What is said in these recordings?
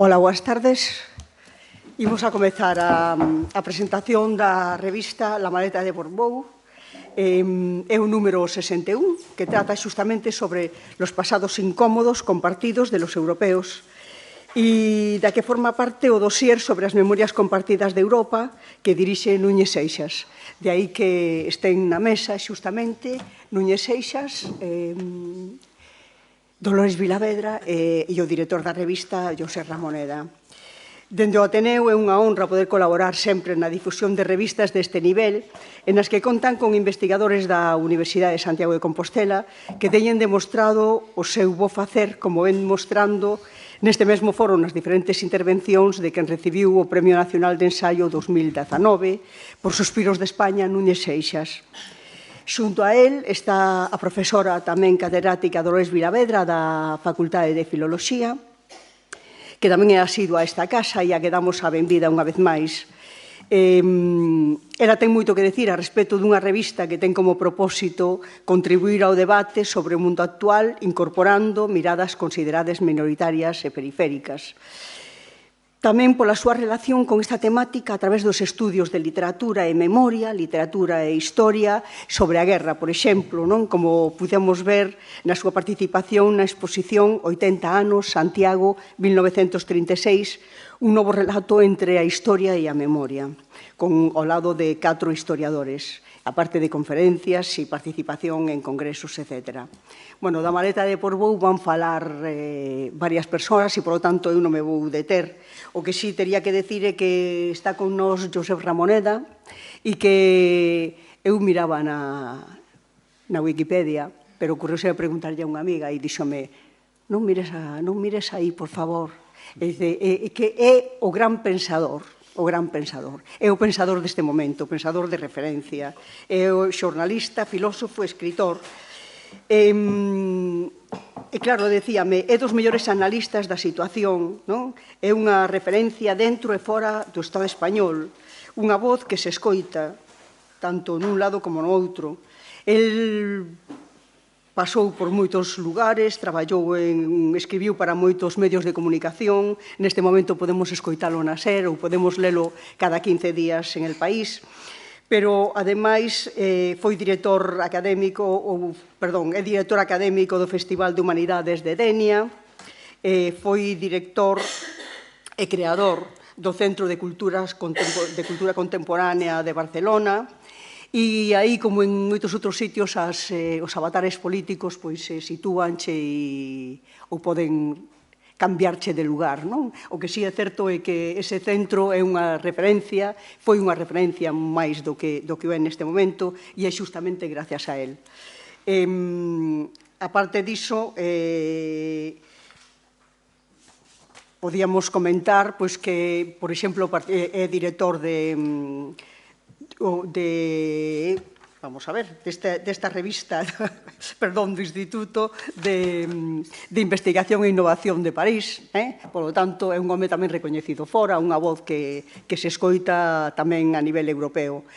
Ola, boas tardes. Imos a comezar a presentación da revista La Maleta de Borbou. É o número 61, que trata xustamente sobre los pasados incómodos compartidos de los europeos e da que forma parte o dossier sobre as memorias compartidas de Europa que dirixe Núñez Seixas. De aí que estén na mesa xustamente Núñez Seixas, Dolores Vilavedra e o director da revista, José Ramoneda. Dende o Ateneo é unha honra poder colaborar sempre na difusión de revistas deste nivel en as que contan con investigadores da Universidade de Santiago de Compostela que teñen demostrado o seu bo facer, como ven mostrando neste mesmo foro nas diferentes intervencións de quen recibiu o Premio Nacional de Ensaio 2019 por Suspiros de España, Núñez Seixas. Xunto a él está a profesora tamén catedrática Dolores Vilavedra da Facultade de Filoloxía, que tamén é asidua a esta casa e a que damos a benvida unha vez máis. Ela ten moito que decir a respecto dunha revista que ten como propósito contribuir ao debate sobre o mundo actual incorporando miradas consideradas minoritarias e periféricas. Tamén pola súa relación con esta temática a través dos estudios de literatura e memoria, literatura e historia sobre a guerra, por exemplo, non? Como pudemos ver na súa participación na exposición 80 anos, Santiago, 1936, un novo relato entre a historia e a memoria, con ao lado de 4 historiadores, aparte de conferencias e participación en congresos, etc. Bueno, da Maleta de Borbou van falar varias persoas e, polo tanto, eu non me vou deter. O que sí tería que decir é que está con nós José Ramoneda e que eu miraba na Wikipedia, pero ocurreuse a preguntarlle a unha amiga e díxome non mires aí, por favor. E dice, que é o gran pensador. O gran pensador. É o pensador deste momento, o pensador de referencia. É o xornalista, filósofo, escritor. E claro, decíame, é dos mellores analistas da situación, non? É unha referencia dentro e fora do Estado español, unha voz que se escoita tanto nun lado como no outro. El pasou por moitos lugares, escribiu para moitos medios de comunicación, neste momento podemos escoitalo na SER ou podemos lelo cada 15 días en El País, pero, ademais, foi director académico do Festival de Humanidades de Denia, foi director e creador do Centro de Cultura Contemporánea de Barcelona, e aí, como en moitos outros sitios, os avatares políticos se sitúanche ou poden cambiarche de lugar, non? O que sí é certo é que ese centro é unha referencia, foi unha referencia máis do que é neste momento e é xustamente gracias a él. A parte diso, podíamos comentar que, por exemplo, é director vamos a ver, desta revista, perdón, do Instituto de Investigación e Innovación de París. Por lo tanto, é un home tamén recoñecido fora, unha voz que se escoita tamén a nivel europeo.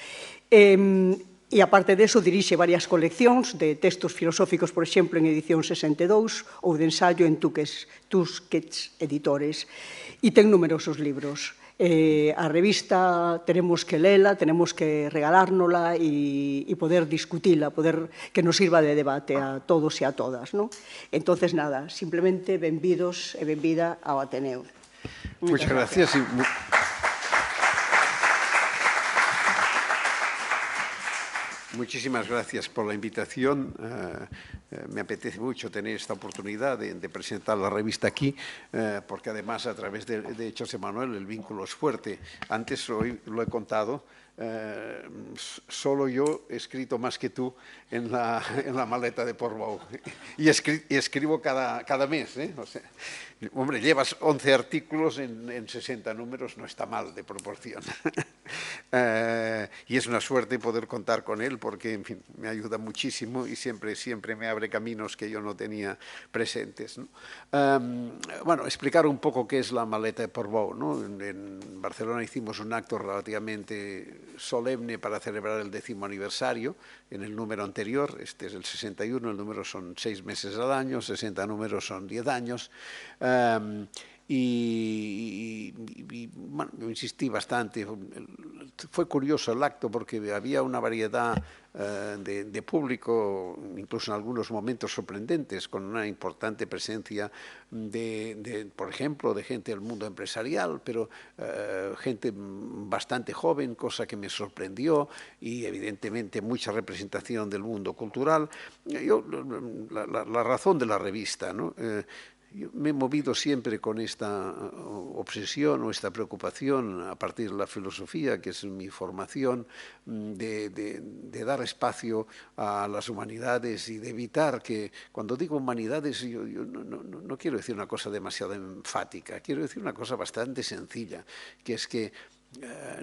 E, aparte deso, dirixe varias coleccións de textos filosóficos, por exemplo, en edición 62, ou de ensayo en Tusquets Editores, e ten numerosos libros. A revista tenemos que lela, tenemos que regalárnola e poder discutila, que nos sirva de debate a todos e a todas. Entonces, nada, simplemente benvidos e benvida ao Ateneo. Muchas gracias. Muchísimas gracias por la invitación. Me apetece mucho tener esta oportunidad de presentar la revista aquí, porque además a través de José Manuel el vínculo es fuerte. Antes hoy lo he contado, solo yo he escrito más que tú en la Maleta de Borbou y escribo cada mes. O sea, hombre, llevas 11 artículos en 60 números, no está mal de proporción. Y es una suerte poder contar con él porque, en fin, me ayuda muchísimo y siempre me abre caminos que yo no tenía presentes, ¿no? Bueno, explicar un poco qué es la Maleta de Borbou, ¿no? En Barcelona hicimos un acto relativamente solemne para celebrar el 10º aniversario en el número anterior. Este es el 61, el número son 6 meses al año, 60 números son 10 años. bueno, yo insistí bastante. Fue curioso el acto porque había una variedad de público, incluso en algunos momentos sorprendentes, con una importante presencia por ejemplo, de gente del mundo empresarial, pero gente bastante joven, cosa que me sorprendió, y evidentemente mucha representación del mundo cultural. La razón de la revista, ¿no? Yo me he movido siempre con esta obsesión o esta preocupación a partir de la filosofía, que es mi formación, de dar espacio a las humanidades y de evitar que, cuando digo humanidades, yo no quiero decir una cosa demasiado enfática, quiero decir una cosa bastante sencilla, que es que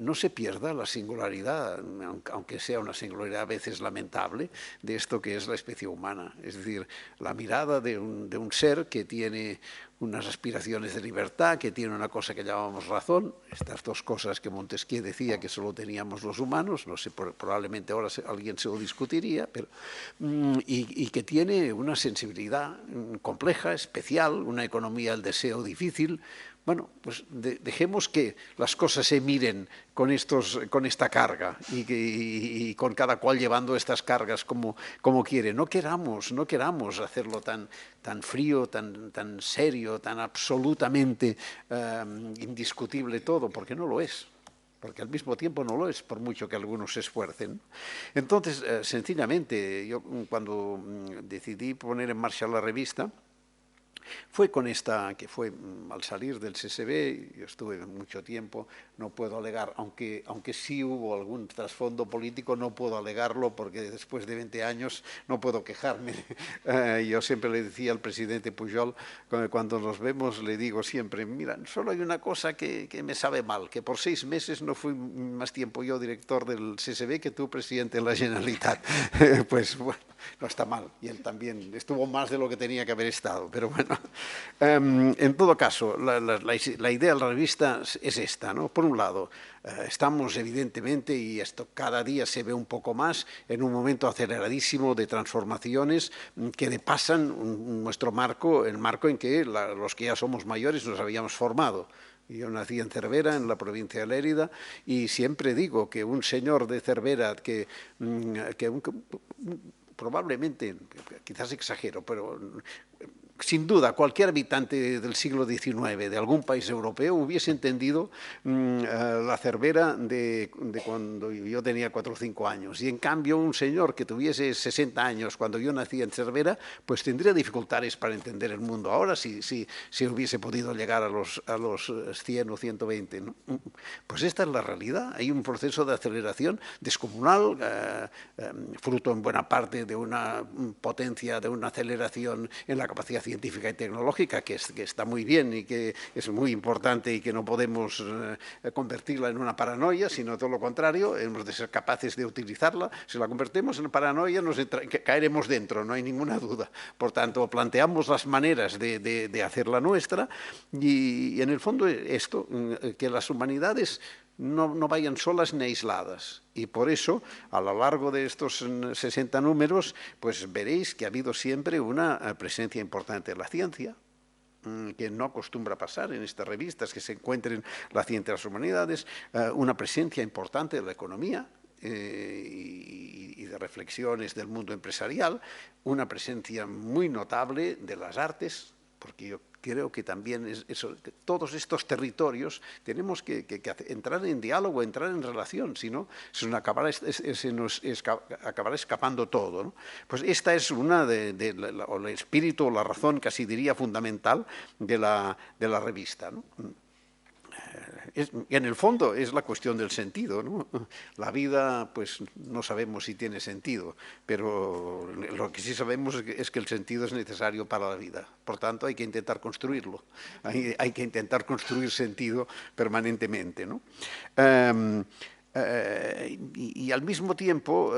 no se pierda la singularidad, aunque sea una singularidad a veces lamentable, de esto que es la especie humana. Es decir, la mirada de un ser que tiene unas aspiraciones de libertad, que tiene una cosa que llamamos razón, estas dos cosas que Montesquieu decía que solo teníamos los humanos, no sé, probablemente ahora alguien se lo discutiría, pero, y que tiene una sensibilidad compleja, especial, una economía del deseo difícil. Bueno, pues dejemos que las cosas se miren con esta carga y con cada cual llevando estas cargas como quiere. No queramos hacerlo tan frío, tan serio, tan absolutamente indiscutible todo, porque no lo es. Porque al mismo tiempo no lo es, por mucho que algunos se esfuercen. Entonces, sencillamente, yo cuando decidí poner en marcha la revista, fue con esta, que fue al salir del CSB, yo estuve mucho tiempo, no puedo alegar, aunque sí hubo algún trasfondo político, no puedo alegarlo porque después de 20 años no puedo quejarme. Yo siempre le decía al presidente Pujol, cuando nos vemos, le digo siempre, mira, solo hay una cosa que me sabe mal, que por 6 meses no fui más tiempo yo director del CSB que tú presidente de la Generalitat. Pues bueno, no está mal, y él también estuvo más de lo que tenía que haber estado, pero bueno. En todo caso, la idea de la revista es esta, ¿no? Por un lado, estamos evidentemente, y esto cada día se ve un poco más, en un momento aceleradísimo de transformaciones que depasan nuestro marco, el marco en que los que ya somos mayores nos habíamos formado. Yo nací en Cervera, en la provincia de Lérida, y siempre digo que un señor de Cervera probablemente, quizás exagero, pero sin duda, cualquier habitante del siglo XIX de algún país europeo hubiese entendido la Cervera de cuando yo tenía 4 o 5 años. Y en cambio, un señor que tuviese 60 años cuando yo nací en Cervera, pues tendría dificultades para entender el mundo ahora si hubiese podido llegar a los 100 o 120. ¿No? Pues esta es la realidad. Hay un proceso de aceleración descomunal, fruto en buena parte de una potencia, de una aceleración en la capacidad científica y tecnológica que está muy bien y que es muy importante y que no podemos convertirla en una paranoia, sino todo lo contrario, hemos de ser capaces de utilizarla. Si la convertimos en paranoia, caeremos dentro, no hay ninguna duda. Por tanto, planteamos las maneras de hacerla nuestra y en el fondo esto, que las humanidades no vayan solas ni aisladas. Y por eso, a lo largo de estos 60 números, pues veréis que ha habido siempre una presencia importante de la ciencia, que no acostumbra pasar en estas revistas, que se encuentren la ciencia de las humanidades, una presencia importante de la economía, y de reflexiones del mundo empresarial, una presencia muy notable de las artes, porque yo creo que también todos estos territorios tenemos que entrar en diálogo, entrar en relación, si no, se nos acabará escapando todo, ¿no? Pues esta es una o el espíritu o la razón, casi diría, fundamental de la revista, ¿no? En el fondo es la cuestión del sentido, ¿no? La vida, pues no sabemos si tiene sentido, pero lo que sí sabemos es que el sentido es necesario para la vida. Por tanto, hay que intentar construirlo, hay que intentar construir sentido permanentemente, ¿no? Y al mismo tiempo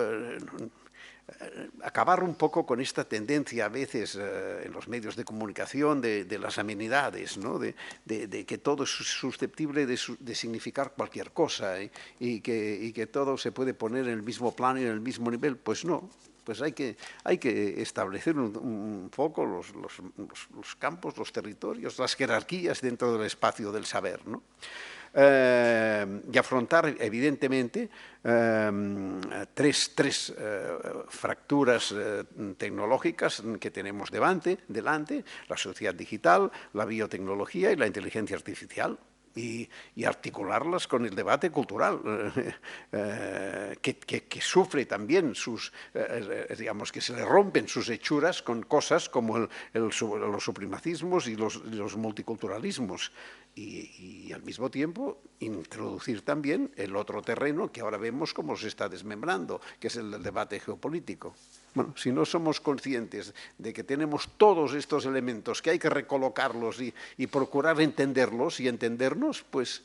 acabar un poco con esta tendencia a veces en los medios de comunicación de las amenidades, ¿no? de que todo es susceptible de significar cualquier cosa y que todo se puede poner en el mismo plano y en el mismo nivel. Pues no. pues hay que establecer un poco los campos, los territorios, las jerarquías dentro del espacio del saber, ¿no? Y afrontar, evidentemente, tres fracturas tecnológicas que tenemos delante, la sociedad digital, la biotecnología y la inteligencia artificial. Y articularlas con el debate cultural, que sufre también digamos, que se le rompen sus hechuras con cosas como los supremacismos y los multiculturalismos. Y al mismo tiempo introducir también el otro terreno que ahora vemos cómo se está desmembrando, que es el del debate geopolítico. Bueno, si no somos conscientes de que tenemos todos estos elementos, que hay que recolocarlos y procurar entenderlos y entendernos, pues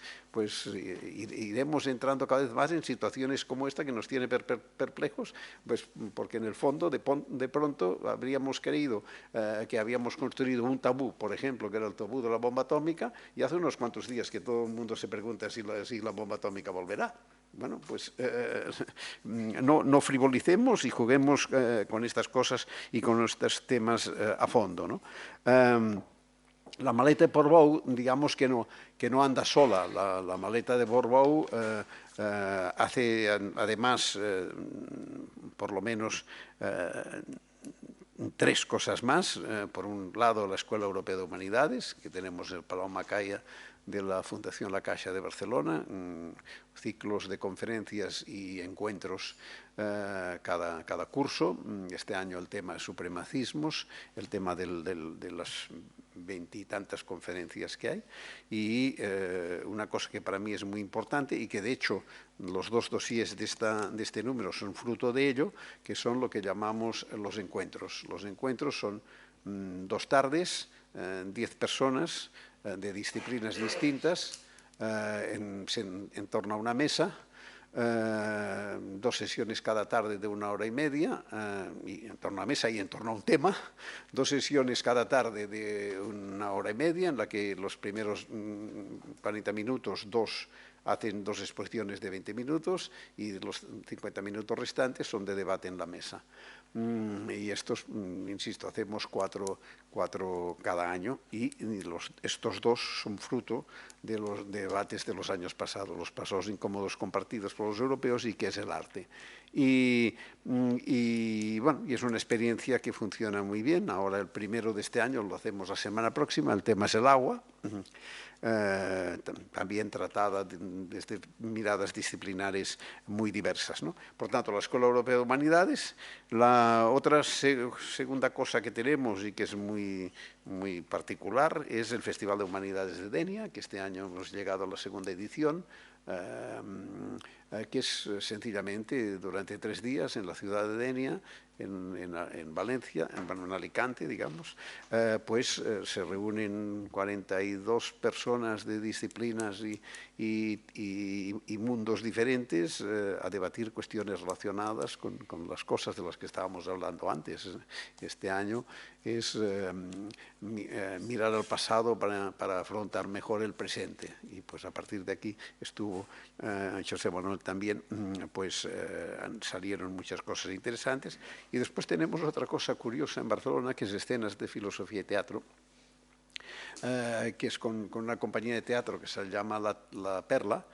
iremos entrando cada vez más en situaciones como esta que nos tiene perplejos, pues porque en el fondo de pronto habríamos creído que habíamos construido un tabú, por ejemplo, que era el tabú de la bomba atómica, y hace unos cuantos días que todo el mundo se pregunta si la bomba atómica volverá. Bueno, pues no frivolicemos y juguemos con estas cosas y con estos temas a fondo, ¿no? La maleta de Portbou, digamos que no anda sola. La maleta de Portbou hace, además, por lo menos tres cosas más. Por un lado, la Escuela Europea de Humanidades, que tenemos el Palau Macaya de la Fundación La Caixa de Barcelona, ciclos de conferencias y encuentros cada curso. Este año el tema es supremacismos, el tema de las 20 y tantas conferencias que hay, y una cosa que para mí es muy importante y que de hecho los dos dossiers de este número son fruto de ello, que son lo que llamamos los encuentros. Los encuentros son 2 tardes, 10 personas de disciplinas distintas en torno a una mesa, 2 sesiones cada tarde de 1 hora y media, y en torno a la mesa y en torno a un tema, 2 sesiones cada tarde de 1 hora y media, en la que los primeros 40 minutos, hacen 2 exposiciones de 20 minutos y los 50 minutos restantes son de debate en la mesa. Y estos, insisto, hacemos 4 cada año y estos 2 son fruto de los debates de los años pasados, los pasados incómodos compartidos por los europeos y que es el arte. Y bueno, y es una experiencia que funciona muy bien. Ahora el primero de este año lo hacemos la semana próxima, el tema es el agua. También tratada desde miradas disciplinares muy diversas, ¿no? Por tanto, la Escuela Europea de Humanidades. La otra segunda cosa que tenemos y que es muy particular es el Festival de Humanidades de Denia, que este año hemos llegado a la segunda edición, que es sencillamente durante 3 días en la ciudad de Denia, en Valencia, en Alicante, digamos, pues se reúnen 42 personas de disciplinas y mundos diferentes a debatir cuestiones relacionadas con las cosas de las que estábamos hablando antes. Este año es mirar al pasado para afrontar mejor el presente, y pues a partir de aquí estuvo José Manuel también, pues salieron muchas cosas interesantes. Y después tenemos otra cosa curiosa en Barcelona, que es Escenas de Filosofía y Teatro, que es con una compañía de teatro que se llama La Perla,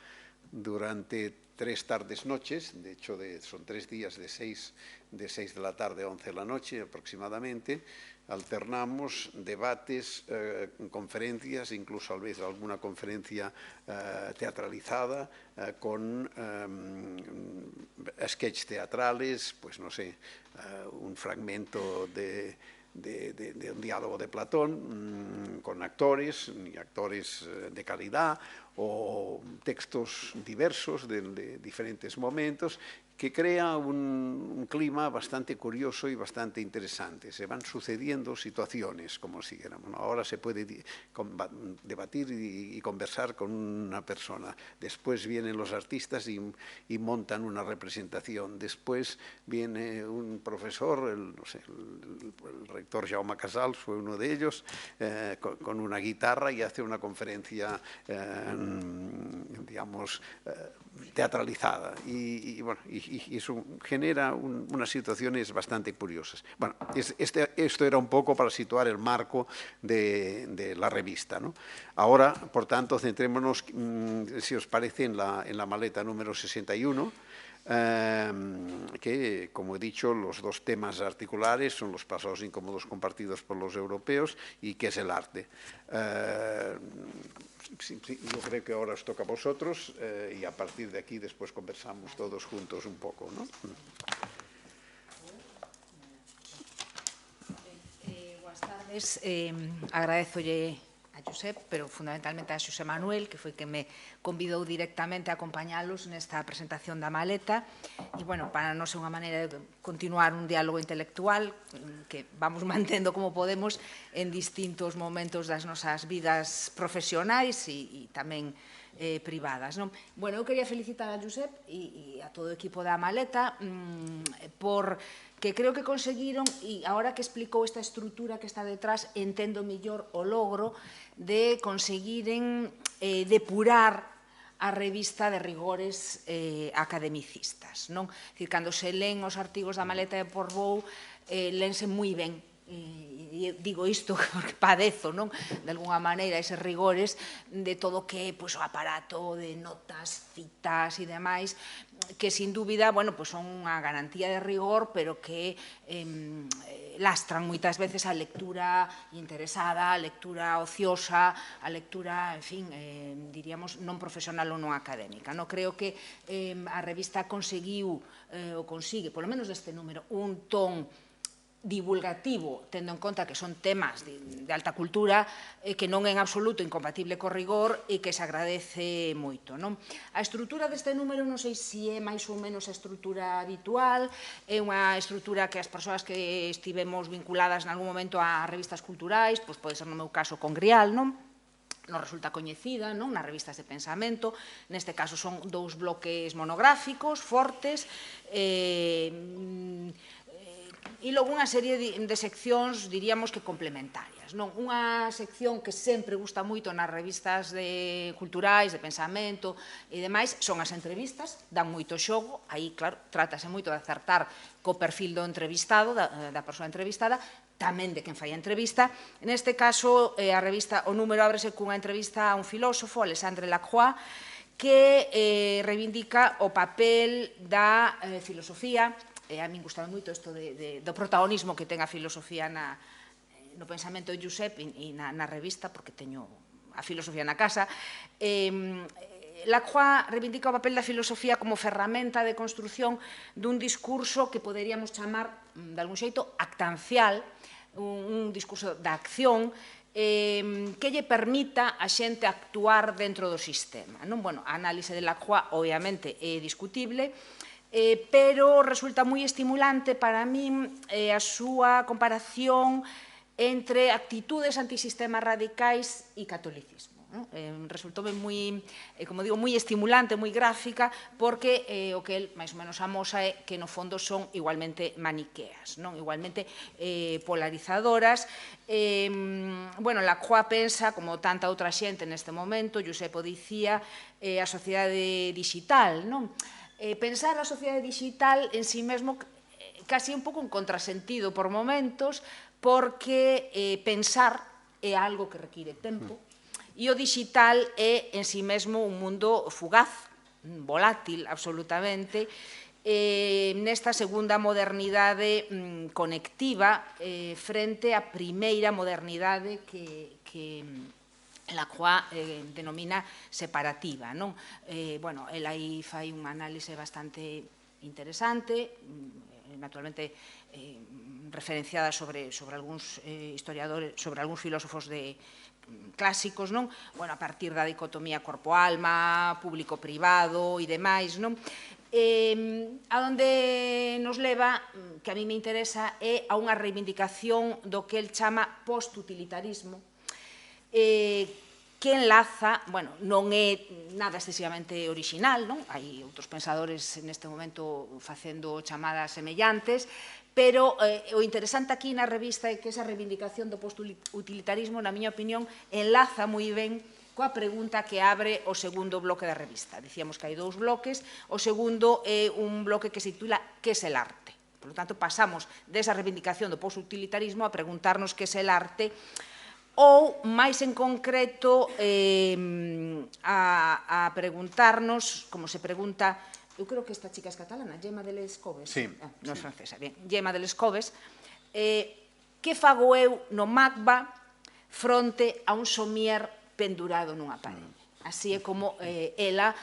durante 3 tardes noches. De hecho son 3 días de 6 de la tarde a 11 de la noche aproximadamente. Alternamos debates, conferencias, incluso a veces alguna conferencia teatralizada, con sketches teatrales, pues no sé, un fragmento de un diálogo de Platón, con actores, y actores de calidad, o textos diversos de diferentes momentos, que crea un clima bastante curioso y bastante interesante. Se van sucediendo situaciones, como si dijéramos. Ahora se puede debatir y conversar con una persona. Después vienen los artistas y montan una representación. Después viene un profesor, el rector Jaume Casals fue uno de ellos, con una guitarra, y hace una conferencia digamos, teatralizada y eso genera unas situaciones bastante curiosas. Bueno, esto era un poco para situar el marco de la revista, ¿no? Ahora, por tanto, centrémonos, si os parece, en la maleta número 61, que, como he dicho, los dos temas articulares son los pasados incómodos compartidos por los europeos y qué es el arte. Sí, yo creo que ahora os toca a vosotros y a partir de aquí después conversamos todos juntos un poco, ¿no? Boas tardes. Agradezolle a Josep, pero fundamentalmente a Xosé Manuel, que foi que me convidou directamente a acompañalos nesta presentación da maleta. E, bueno, para non ser unha maneira de continuar un diálogo intelectual que vamos mantendo como podemos en distintos momentos das nosas vidas profesionais e tamén privadas. Bueno, eu quería felicitar a Josep e a todo o equipo da maleta por que creo que conseguiron, e agora que explicou esta estrutura que está detrás, entendo mellor o logro de conseguiren depurar a revista de rigores academicistas. Cando se len os artigos da maleta de Portbou, lense moi ben. E digo isto porque padezo, de alguna maneira, eses rigores de todo o que é o aparato de notas, citas e demais, que, sin dúbida, son unha garantía de rigor, pero que lastran moitas veces a lectura interesada, a lectura ociosa, a lectura, en fin, diríamos, non profesional ou non académica. Creo que a revista conseguiu, ou consigue, polo menos deste número, un ton divulgativo, tendo en conta que son temas de alta cultura, que non é en absoluto incompatible co rigor e que se agradece moito. A estrutura deste número non sei se é máis ou menos a estrutura habitual, é unha estrutura que as persoas que estivemos vinculadas en algún momento a revistas culturais, pois pode ser no meu caso con Grial, nos resulta coñecida, nas revistas de pensamento. Neste caso son dous bloques monográficos, fortes, e logo unha serie de seccións, diríamos que complementarias. Unha sección que sempre gusta moito nas revistas culturais, de pensamento e demais, son as entrevistas, dan moito xogo, aí, claro, trátase moito de acertar co perfil do entrevistado, da persoa entrevistada, tamén de quen fai a entrevista. Neste caso, a revista, o número ábrese cunha entrevista a un filósofo, Alexandre Lacroix, que reivindica o papel da filosofía. A min gustaba moito isto do protagonismo que ten a filosofía no pensamento de Josep e na revista, porque teño a filosofía na casa. Lacroix reivindica o papel da filosofía como ferramenta de construción dun discurso que poderíamos chamar, de algún xeito, actancial, un discurso da acción, que lle permita a xente actuar dentro do sistema. A análise de Lacroix, obviamente, é discutible, pero resulta moi estimulante para min a súa comparación entre actitudes antisistema radicais e catolicismo. Resultoume moi, como digo, moi estimulante, moi gráfica, porque o que el máis ou menos amosa é que no fondo son igualmente maniqueas, igualmente polarizadoras. Lacroix pensa, como tanta outra xente neste momento, Josep o dicía, a sociedade digital, pensar a sociedade digital en si mesmo casi un pouco un contrasentido por momentos, porque pensar é algo que require tempo e o digital é en si mesmo un mundo fugaz, volátil absolutamente, nesta segunda modernidade conectiva frente á primeira modernidade que Lacroix denomina separativa. El aí fai unha análise bastante interesante, naturalmente referenciada sobre algúns historiadores, sobre algúns filósofos clásicos, a partir da dicotomía corpo-alma, público-privado e demais. A onde nos leva, que a mí me interesa, é a unha reivindicación do que el chama postutilitarismo, que enlaza, non é nada excesivamente original, hai outros pensadores neste momento facendo chamadas semellantes, pero o interesante aquí na revista é que esa reivindicación do postutilitarismo, na miña opinión, enlaza moi ben coa pregunta que abre o segundo bloque da revista. Dicíamos que hai 2 bloques, o segundo é un bloque que se titula Que é el arte? Por lo tanto, pasamos desa reivindicación do postutilitarismo a preguntarnos que é el arte, ou, máis en concreto, a preguntarnos, como se pregunta, eu creo que esta chica é catalana, Gemma de les Coves. Sí. Non é francesa, bien. Gemma de les Coves. Que fago eu no MACBA fronte a un somier pendurado nunha parede? Así é como ela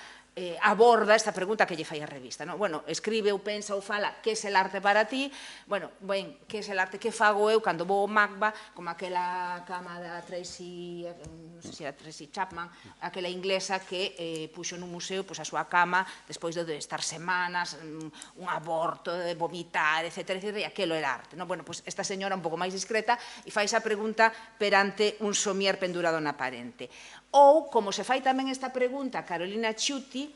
aborda esta pregunta que lle fai a revista. Bueno, escribe ou pensa ou fala que é el arte para ti. Bueno, ben, que é el arte que fago eu cando vou ao MACBA, como aquela cama da Tracy, non sei se era Tracy Chapman, aquela inglesa que puxo nun museo a súa cama despois de estar semanas, un aborto, de vomitar, etc. E aquelo era arte. Bueno, esta señora un pouco máis discreta e fai esa pregunta perante un somier pendurado na parede. Ou, como se fai tamén esta pregunta a Carolina Ciuti,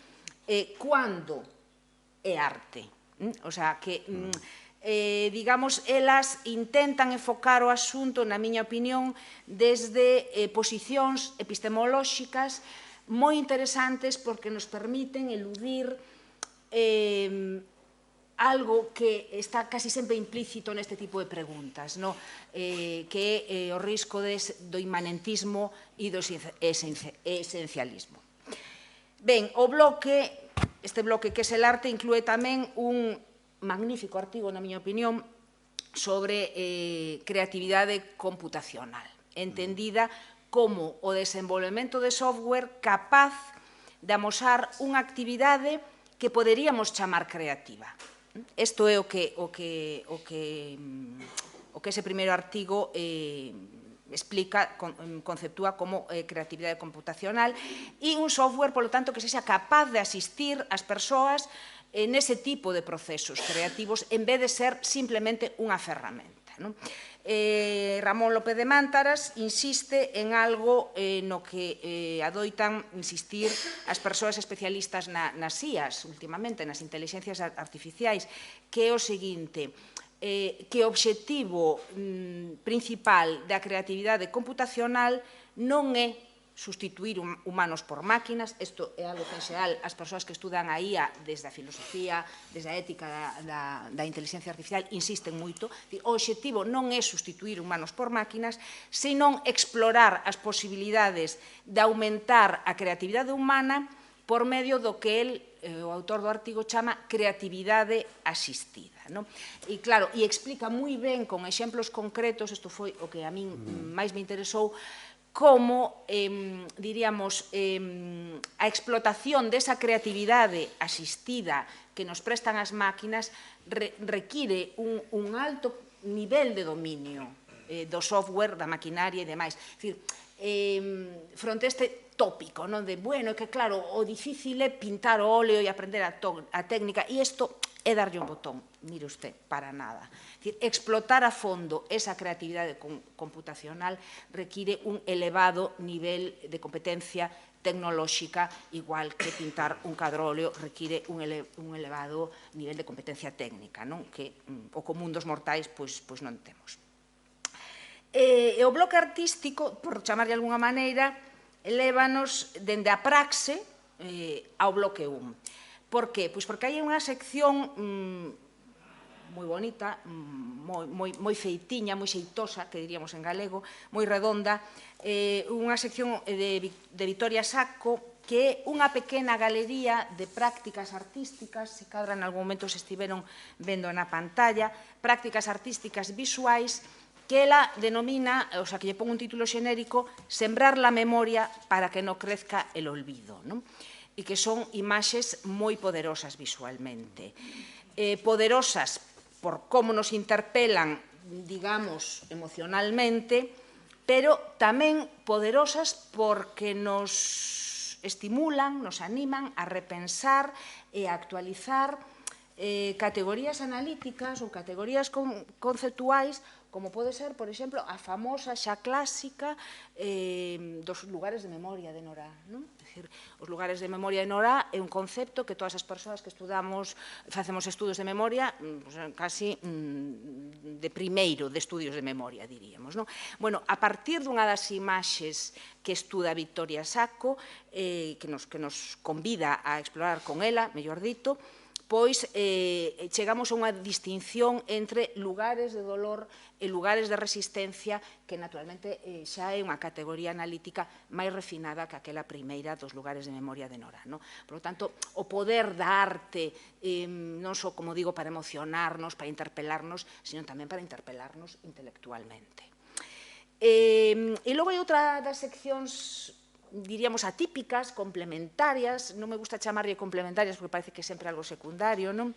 cando é arte? O sea, que, digamos, elas intentan enfocar o asunto, na miña opinión, desde posicións epistemolóxicas moi interesantes porque nos permiten eludir algo que está casi sempre implícito neste tipo de preguntas, que é o risco do inmanentismo e do esencialismo. Ben, este bloque que é el arte inclúe tamén un magnífico artigo, na miña opinión, sobre creatividade computacional, entendida como o desenvolvemento de software capaz de amosar unha actividade que poderíamos chamar creativa. Isto é o que ese primeiro artigo explica, conceptúa como creatividade computacional e un software, polo tanto, que sexa capaz de asistir as persoas nese tipo de procesos creativos en vez de ser simplemente unha ferramenta. Ramón López de Mántaras insiste en algo no que adoitan insistir as persoas especialistas nas IAs, últimamente, nas inteligencias artificiais, que é o seguinte, que o obxectivo principal da creatividade computacional non é sustituir humanos por máquinas. Isto é algo que, en xeral, as persoas que estudan a IA desde a filosofía, desde a ética da inteligencia artificial, insisten moito. O obxectivo non é sustituir humanos por máquinas, senón explorar as posibilidades de aumentar a creatividade humana por medio do que o autor do artigo chama creatividade asistida. E, claro, e explica moi ben, con exemplos concretos, isto foi o que a min máis me interesou, como, diríamos, a explotación desa creatividade asistida que nos prestan as máquinas require un alto nivel de dominio do software, da maquinaria e demais. Fronte a este tópico, de, bueno, é que, claro, o difícil é pintar o óleo e aprender a técnica, e isto é darlle un botón. Mire usted, para nada. Explotar a fondo esa creatividade computacional require un elevado nivel de competencia tecnolóxica, igual que pintar un cadro óleo require un elevado nivel de competencia técnica, que o común dos mortais non temos. E o bloque artístico, por chamarlle de alguna maneira, lévanos dende a praxe ao bloque 1. Por que? Pois porque hai unha sección moi bonita, moi feitiña, moi xeitosa, que diríamos en galego, moi redonda, unha sección de Vitoria Sacco, que é unha pequena galería de prácticas artísticas, se cadra en algún momento se estiveron vendo na pantalla, prácticas artísticas visuais, que ela denomina, o sea, que lle pon un título xenérico, Sembrar la memoria para que no crezca el olvido, e que son imaxes moi poderosas visualmente. Poderosas por como nos interpelan, digamos, emocionalmente, pero tamén poderosas porque nos estimulan, nos animan a repensar e a actualizar categorías analíticas ou categorías conceptuais como pode ser, por exemplo, a famosa xa clásica dos lugares de memoria de Nora. Os lugares de memoria de Nora é un concepto que todas as persoas que estudamos, facemos estudos de memoria, casi de primeiro de estudios de memoria, diríamos. Bueno, a partir dunha das imaxes que estuda Victoria Sacco, que nos convida a explorar con ela, mellor dito, pois chegamos a unha distinción entre lugares de dolor e lugares de resistencia que naturalmente xa é unha categoría analítica máis refinada que aquela primeira dos lugares de memoria de Nora. Por lo tanto, o poder da arte non só, como digo, para emocionarnos, para interpelarnos, sino tamén para interpelarnos intelectualmente. E logo hai outra das seccións, diríamos, atípicas, complementarias, non me gusta chamarlle complementarias porque parece que é sempre algo secundario, non?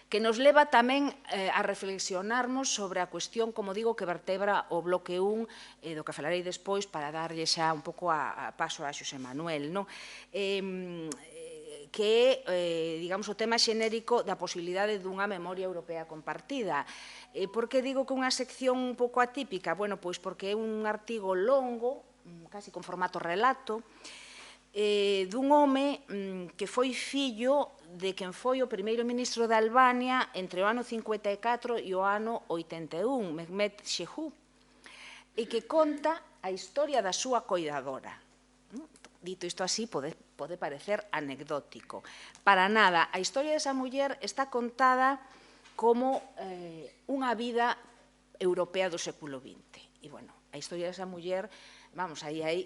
Que nos leva tamén a reflexionarnos sobre a cuestión, como digo, que vertebra o bloque 1, do que falarei despois para darlle xa un pouco a paso a Xosé Manuel, non? Que é, digamos, o tema xenérico da posibilidade dunha memoria europea compartida. Por que digo que unha sección un pouco atípica? Bueno, pois porque é un artigo longo, casi con formato relato, dun home que foi fillo de quen foi o primeiro ministro de Albania entre o ano 54 e o ano 81, Mehmet Shehu, e que conta a historia da súa coidadora. Dito isto así, pode parecer anecdótico. Para nada, a historia desa muller está contada como unha vida europea do século XX. E, bueno, a historia desa muller, vamos, aí hai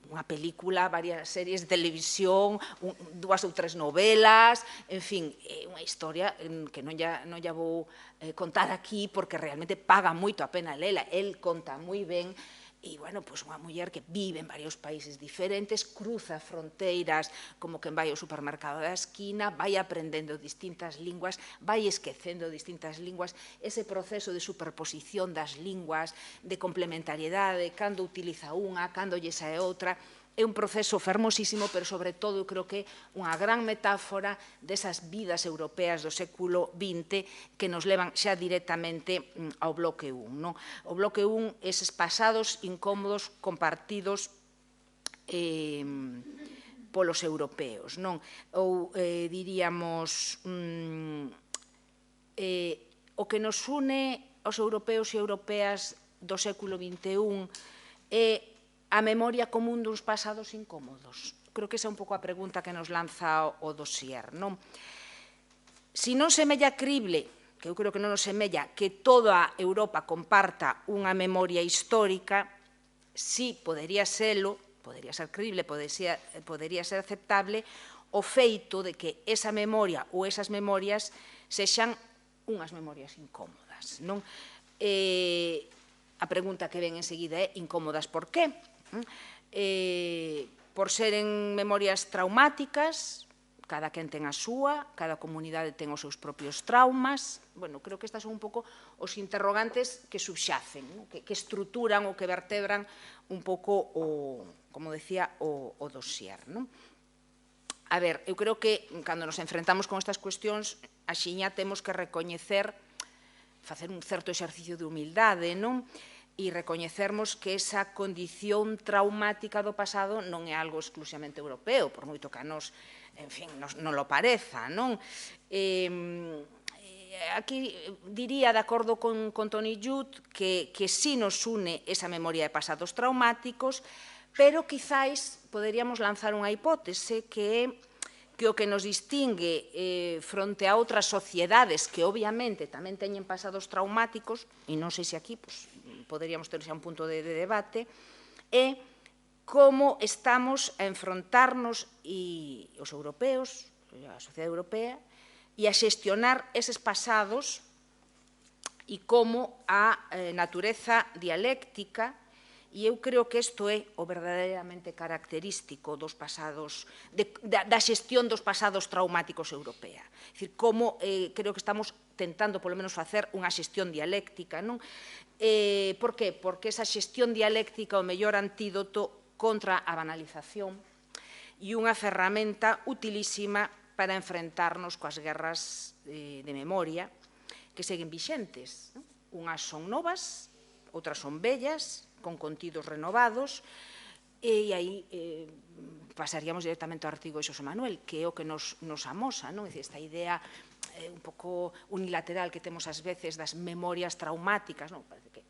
unha película, varias series de televisión, 2 ou 3 novelas, en fin, é unha historia que non lla vou contar aquí porque realmente paga moito a pena lela, el conta moi ben. E, bueno, pois unha muller que vive en varios países diferentes, cruza fronteiras como quen vai ao supermercado da esquina, vai aprendendo distintas linguas, vai esquecendo distintas linguas, ese proceso de superposición das linguas, de complementariedade, cando utiliza unha, cando lle sae outra, é un proceso fermosísimo, pero sobre todo creo que unha gran metáfora desas vidas europeas do século XX que nos levan xa directamente ao bloque 1. O bloque 1, eses pasados incómodos compartidos polos europeos. Ou diríamos, o que nos une aos europeos e europeas do século XXI é a memoria común duns pasados incómodos. Creo que esa é un pouco a pregunta que nos lanza o dossier. Si non semella crible, que eu creo que non nos semella, que toda Europa comparta unha memoria histórica, si podería serlo, podería ser crible, podería ser aceptable, o feito de que esa memoria ou esas memorias sexan unhas memorias incómodas. A pregunta que ven enseguida é incómodas por qué? Por seren memorias traumáticas, cada quen ten a súa, cada comunidade ten os seus propios traumas. Bueno, creo que estas son un pouco os interrogantes que subxacen, que estruturan ou que vertebran un pouco, como decía, o dossier. A ver, eu creo que cando nos enfrentamos con estas cuestións, axiña temos que recoñecer, facer un certo exercicio de humildade, e recoñecermos que esa condición traumática do pasado non é algo exclusivamente europeo, por moito que a nos, en fin, non lo pareza, Aquí diría, de acordo con Tony Judt, que sí nos une esa memoria de pasados traumáticos, pero quizáis poderíamos lanzar unha hipótese que é que o que nos distingue fronte a outras sociedades que obviamente tamén teñen pasados traumáticos, e non sei se aquí poderíamos ter xa un punto de debate, é como estamos a enfrontarnos os europeos, a sociedade europea, e a xestionar eses pasados e como a natureza dialéctica, e eu creo que isto é o verdadeiramente característico dos pasados, da xestión dos pasados traumáticos europea. É dicir, como creo que estamos tentando, polo menos, facer unha xestión dialéctica. Por que? Porque esa xestión dialéctica é o mellor antídoto contra a banalización e unha ferramenta utilísima para enfrentarnos coas guerras de memoria que seguen vixentes. Unhas son novas, outras son bellas, con contidos renovados, e aí pasaríamos directamente ao artigo de Xosé Manuel, que é o que nos amosa, non? É dicir, esta idea un pouco unilateral que temos ás veces das memorias traumáticas, non? Parece que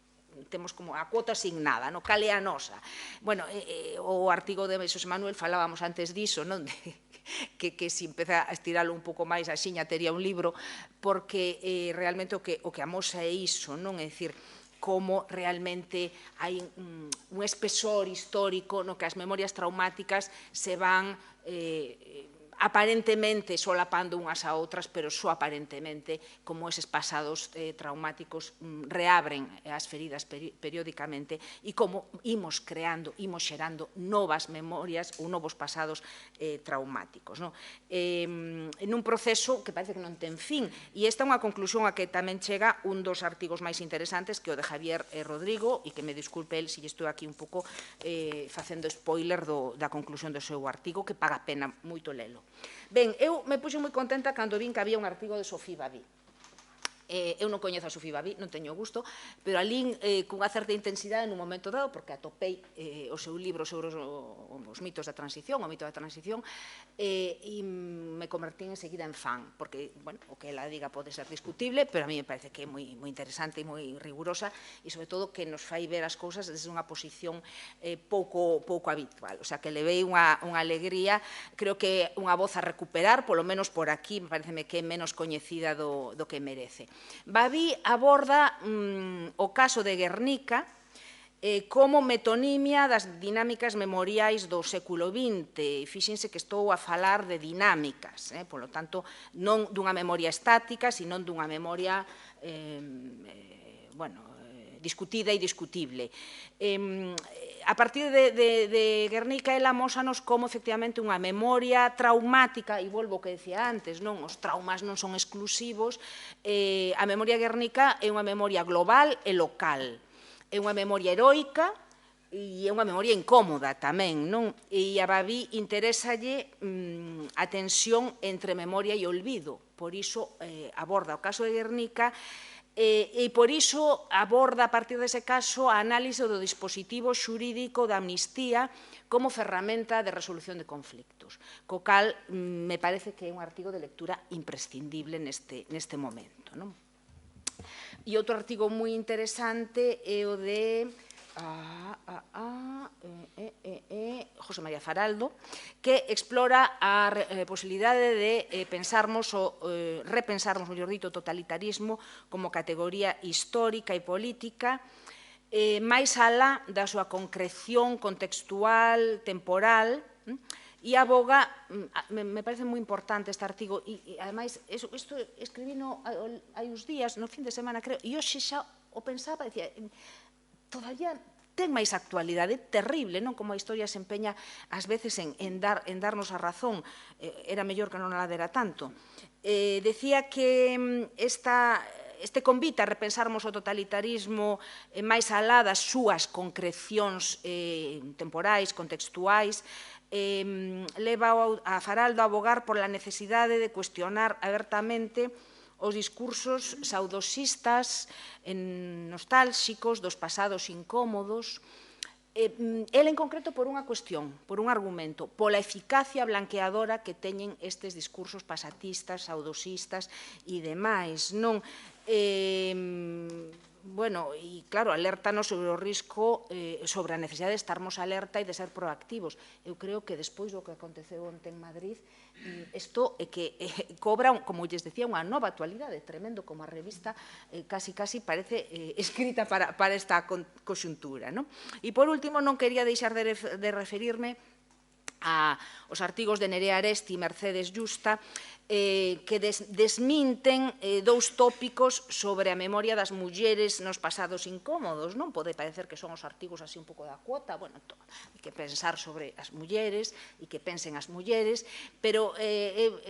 temos como a cuota asignada, non? Cal é a nosa? Bueno, o artigo de Xosé Manuel falábamos antes diso, non? Que se empeza a estiralo un pouco máis, axiña tería un libro, porque realmente o que amosa é iso, non? É dicir, como realmente hai un espesor histórico no que as memorias traumáticas se van aparentemente solapando unhas a outras, pero só aparentemente, como eses pasados traumáticos reabren as feridas periódicamente e como imos creando, imos xerando novas memorias ou novos pasados traumáticos. Nun proceso que parece que non ten fin, e esta é unha conclusión a que tamén chega un dos artigos máis interesantes, que é o de Javier Rodrigo, e que me disculpe el se estou aquí un pouco facendo spoiler da conclusión do seu artigo, que paga pena moito lelo. Ben, eu me puxo moi contenta cando vin que había un artigo de Sofía Babí. Eu non coñezo a Sofía Babí, non teño gusto, pero alín cunha certa intensidade nun momento dado, porque atopei o seu libro sobre os mitos da transición, o mito da transición, e me convertín enseguida en fan, porque, bueno, o que ela diga pode ser discutible, pero a mí me parece que é moi interesante e moi rigurosa, e sobre todo que nos fai ver as cousas desde unha posición pouco habitual, o sea, que levei unha alegría, creo que unha voz a recuperar, polo menos por aquí, me parece que é menos coñecida do que merece. Babí aborda o caso de Guernica como metonimia das dinámicas memoriais do século XX. Fíxense que estou a falar de dinámicas, polo tanto, non dunha memoria estática, sino dunha memoria, discutida e discutible. A partir de Guernica, ela amósanos como, efectivamente, unha memoria traumática, e volvo ao que decía antes, non? Os traumas non son exclusivos. A memoria Guernica é unha memoria global e local. É unha memoria heroica e é unha memoria incómoda tamén, non? E a Babí interésalle a tensión entre memoria e olvido. Por iso aborda o caso de Guernica e por iso aborda a partir dese caso a análise do dispositivo xurídico da amnistía como ferramenta de resolución de conflictos, co cal me parece que é un artigo de lectura imprescindible neste momento. E outro artigo moi interesante é o de José María Faraldo, que explora a posibilidade de repensarmos, mellor dito, o totalitarismo como categoría histórica e política, máis alá da súa concreción contextual, temporal, e aboga, me parece moi importante este artigo, e ademais, isto escribino hai uns días, no fin de semana, creo, e hoxe xa o pensaba, dicía, todavía ten máis actualidade, terrible, non? Como a historia se empeña ás veces en darnos a razón, era mellor que non a dera tanto. Decía que este convite a repensarmos o totalitarismo máis alá das súas concrecións temporais, contextuais, leva a Faraldo a abogar por la necesidade de cuestionar abertamente os discursos saudosistas, nostálxicos, dos pasados incómodos. El en concreto por unha cuestión, por un argumento, pola eficacia blanqueadora que teñen estes discursos pasatistas, saudosistas e demais, non? Bueno, e claro, alértanos sobre o risco, sobre a necesidade de estarmos alerta e de ser proactivos. Eu creo que despois do que aconteceu onte en Madrid, isto é que cobra, como lles decía, unha nova actualidade, tremendo, como a revista casi parece escrita para esta conxuntura. E por último, non quería deixar de referirme aos artigos de Nerea Aresti e Mercedes Justa, que desminten dous tópicos sobre a memoria das mulleres nos pasados incómodos. Non pode parecer que son os artigos así un pouco da cuota, bueno, hai que pensar sobre as mulleres e que pensen as mulleres, pero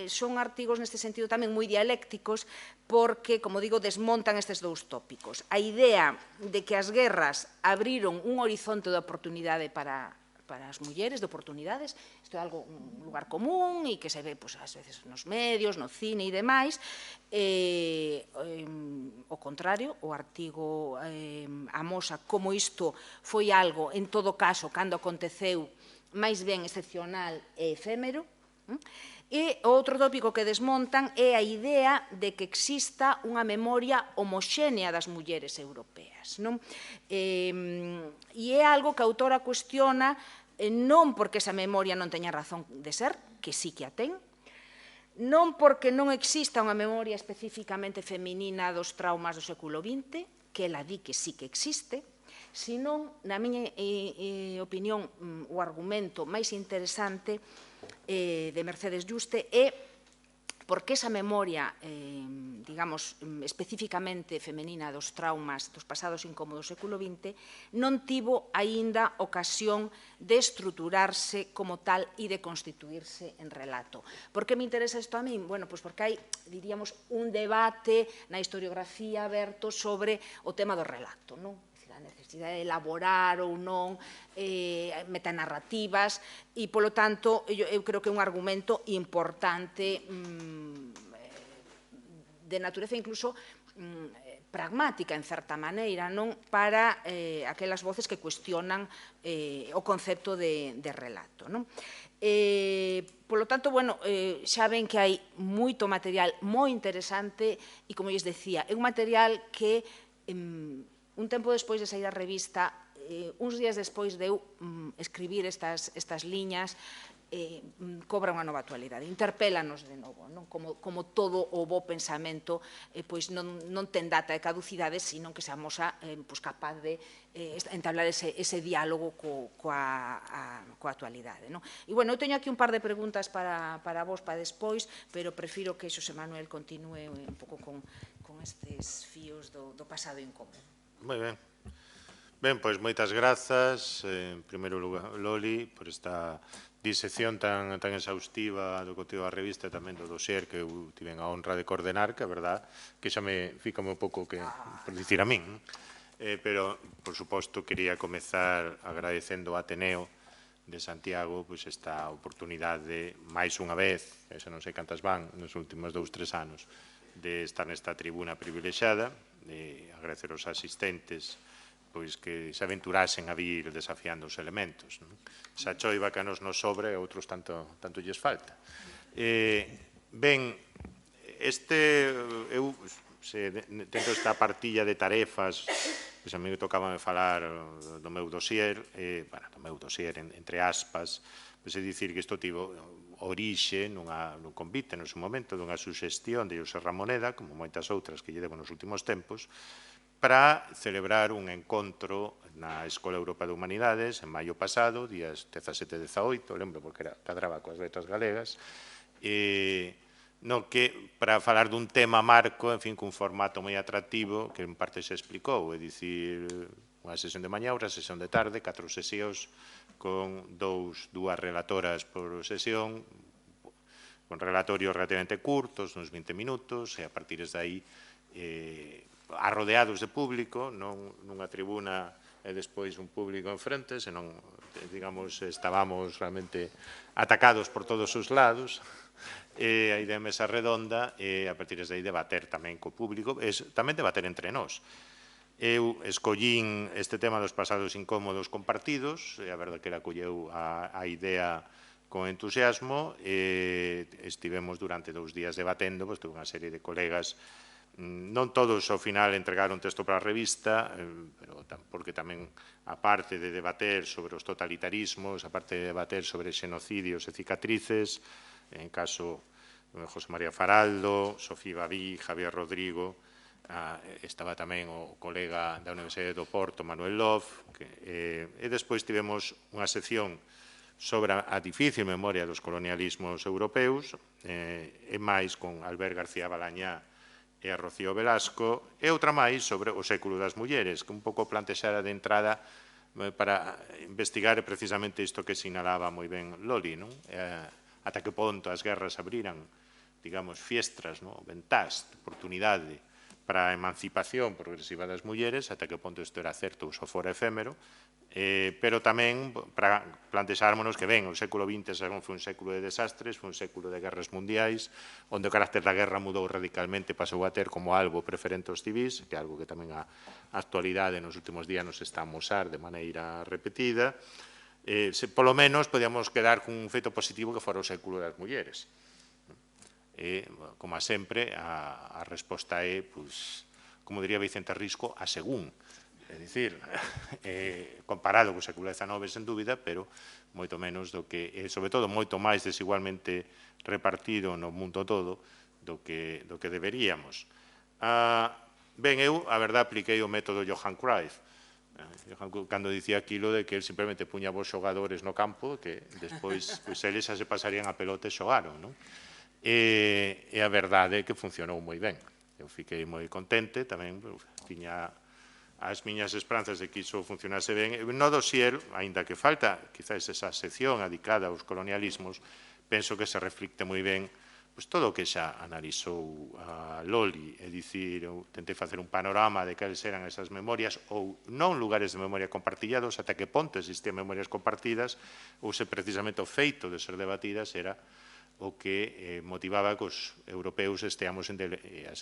son artigos neste sentido tamén moi dialécticos porque, como digo, desmontan estes dous tópicos. A idea de que as guerras abriron un horizonte de oportunidade para as mulleres, de oportunidades. Isto é algo, un lugar común e que se ve, ás veces, nos medios, no cine e demais. O contrario, o artigo amosa como isto foi algo, en todo caso, cando aconteceu, máis ben excepcional e efémero. E o outro tópico que desmontan é a idea de que exista unha memoria homoxénea das mulleres europeas. E é algo que a autora cuestiona non porque esa memoria non teña razón de ser, que sí que a ten, non porque non exista unha memoria especificamente feminina dos traumas do século XX, que ela di que sí que existe, senón, na miña opinión, o argumento máis interesante de Mercedes Yuste é porque esa memoria, digamos, especificamente femenina dos traumas dos pasados incómodos do século XX non tivo aínda ocasión de estruturarse como tal e de constituirse en relato. Por que me interesa isto a mí? Bueno, pois porque hai, diríamos, un debate na historiografía aberto sobre o tema do relato, non? A necesidade de elaborar ou non metanarrativas e, polo tanto, eu creo que é un argumento importante de natureza incluso pragmática, en certa maneira, non para aquelas voces que cuestionan o concepto de relato. Polo tanto, bueno, xa ven que hai moito material moi interesante e, como lles decía, é un material que un tempo despois de sair a revista, uns días despois de eu escribir estas liñas, cobra unha nova actualidade, interpélanos de novo, como todo o bo pensamento non ten data de caducidade, sino que se amosa capaz de entablar ese diálogo coa actualidade. E, bueno, eu teño aquí un par de preguntas para vos para despois, pero prefiro que Xosé Manuel continúe un pouco con estes fíos do pasado incómodo. Moi ben. Ben, pois moitas grazas, en primeiro lugar, Loli, por esta disección tan exhaustiva do contido da revista e tamén do dossier que eu tiven a honra de coordenar, que a verdad que xa me fica un pouco que por dicir a min. Pero, por suposto, quería comezar agradecendo a Ateneo de Santiago esta oportunidade, máis unha vez, xa non sei cantas van, nos últimos 2-3 anos, de estar nesta tribuna privilexiada, de agradecer aos asistentes que se aventurasen a vir desafiando os elementos. Esa choiva que a nos sobre, a outros tanto lles falta. Ben, eu, dentro desta partilla de tarefas, a mí me tocaba falar do meu dossier, entre aspas, é dicir que isto tivo orixe nun convite no seu momento dunha suxestión de José Ramoneda, como moitas outras que lle devo nos últimos tempos, para celebrar un encontro na Escola Europea de Humanidades en maio pasado, días 17 e 18, lembro porque cadraba coas letras galegas, no que para falar dun tema marco, en fin, cun formato moi atractivo, que en parte se explicou, é dicir, unha sesión de mañá, outra sesión de tarde, 4 sesións, con dúas relatoras por sesión, con relatorios relativamente curtos, uns 20 minutos, e a partir de aí, arrodeados de público, non nunha tribuna e despois un público enfrente, senón, digamos, estábamos realmente atacados por todos os lados, e a idea de mesa redonda, e a partir de aí debater tamén co público, e tamén debater entre nós. Eu escollín este tema dos pasados incómodos compartidos, e a verdade que acolleu a idea con entusiasmo, e estivemos durante 2 días debatendo, tuve unha serie de colegas, non todos ao final entregaron texto para a revista, pero porque tamén, aparte de debater sobre os totalitarismos, aparte de debater sobre xenocidios e cicatrices, en caso de José María Faraldo, Sofía Baví, Javier Rodrigo, estaba tamén o colega da Universidade do Porto, Manuel Love, e despois tivemos unha sección sobre a difícil memoria dos colonialismos europeus, e máis con Albert García Balañá e a Rocío Velasco, e outra máis sobre o século das mulleres, que un pouco plantexara de entrada para investigar precisamente isto que sinalaba moi ben Loli, ata que ponto as guerras abriran, digamos, fiestras, ventás, oportunidade para a emancipación progresiva das mulleres, ata que ponto isto era certo ou só fora efémero, pero tamén para plantexármonos que, ben, o século XX foi un século de desastres, foi un século de guerras mundiais, onde o carácter da guerra mudou radicalmente, pasou a ter como algo preferente aos civis, que é algo que tamén a actualidade nos últimos días nos está a amosar de maneira repetida. Polo menos, podíamos quedar cun feito positivo que fora o século das mulleres. Como sempre, a resposta é, como diría Vicente Risco, a según. É dicir, comparado co século XIX, sen dúbida, pero moito menos do que, sobre todo, moito máis desigualmente repartido no mundo todo do que deberíamos. Ben, eu, a verdade, apliquei o método Johan Cruyff, cando dicía aquilo de que ele simplemente puña vos xogadores no campo, que despois eles xa se pasarían a pelota e xogaron, non? E a verdade é que funcionou moi ben. Eu fiquei moi contente, tamén tiña as miñas esperanzas de que iso funcionase ben. No dossier, aínda que falta quizás esa sección adicada aos colonialismos, penso que se reflicte moi ben todo o que xa analizou a Loli, é dicir, eu tentei facer un panorama de cales eran esas memorias ou non lugares de memoria compartillados, ata que ponto existían memorias compartidas, ou se precisamente o feito de ser debatidas era o que motivaba que os europeos as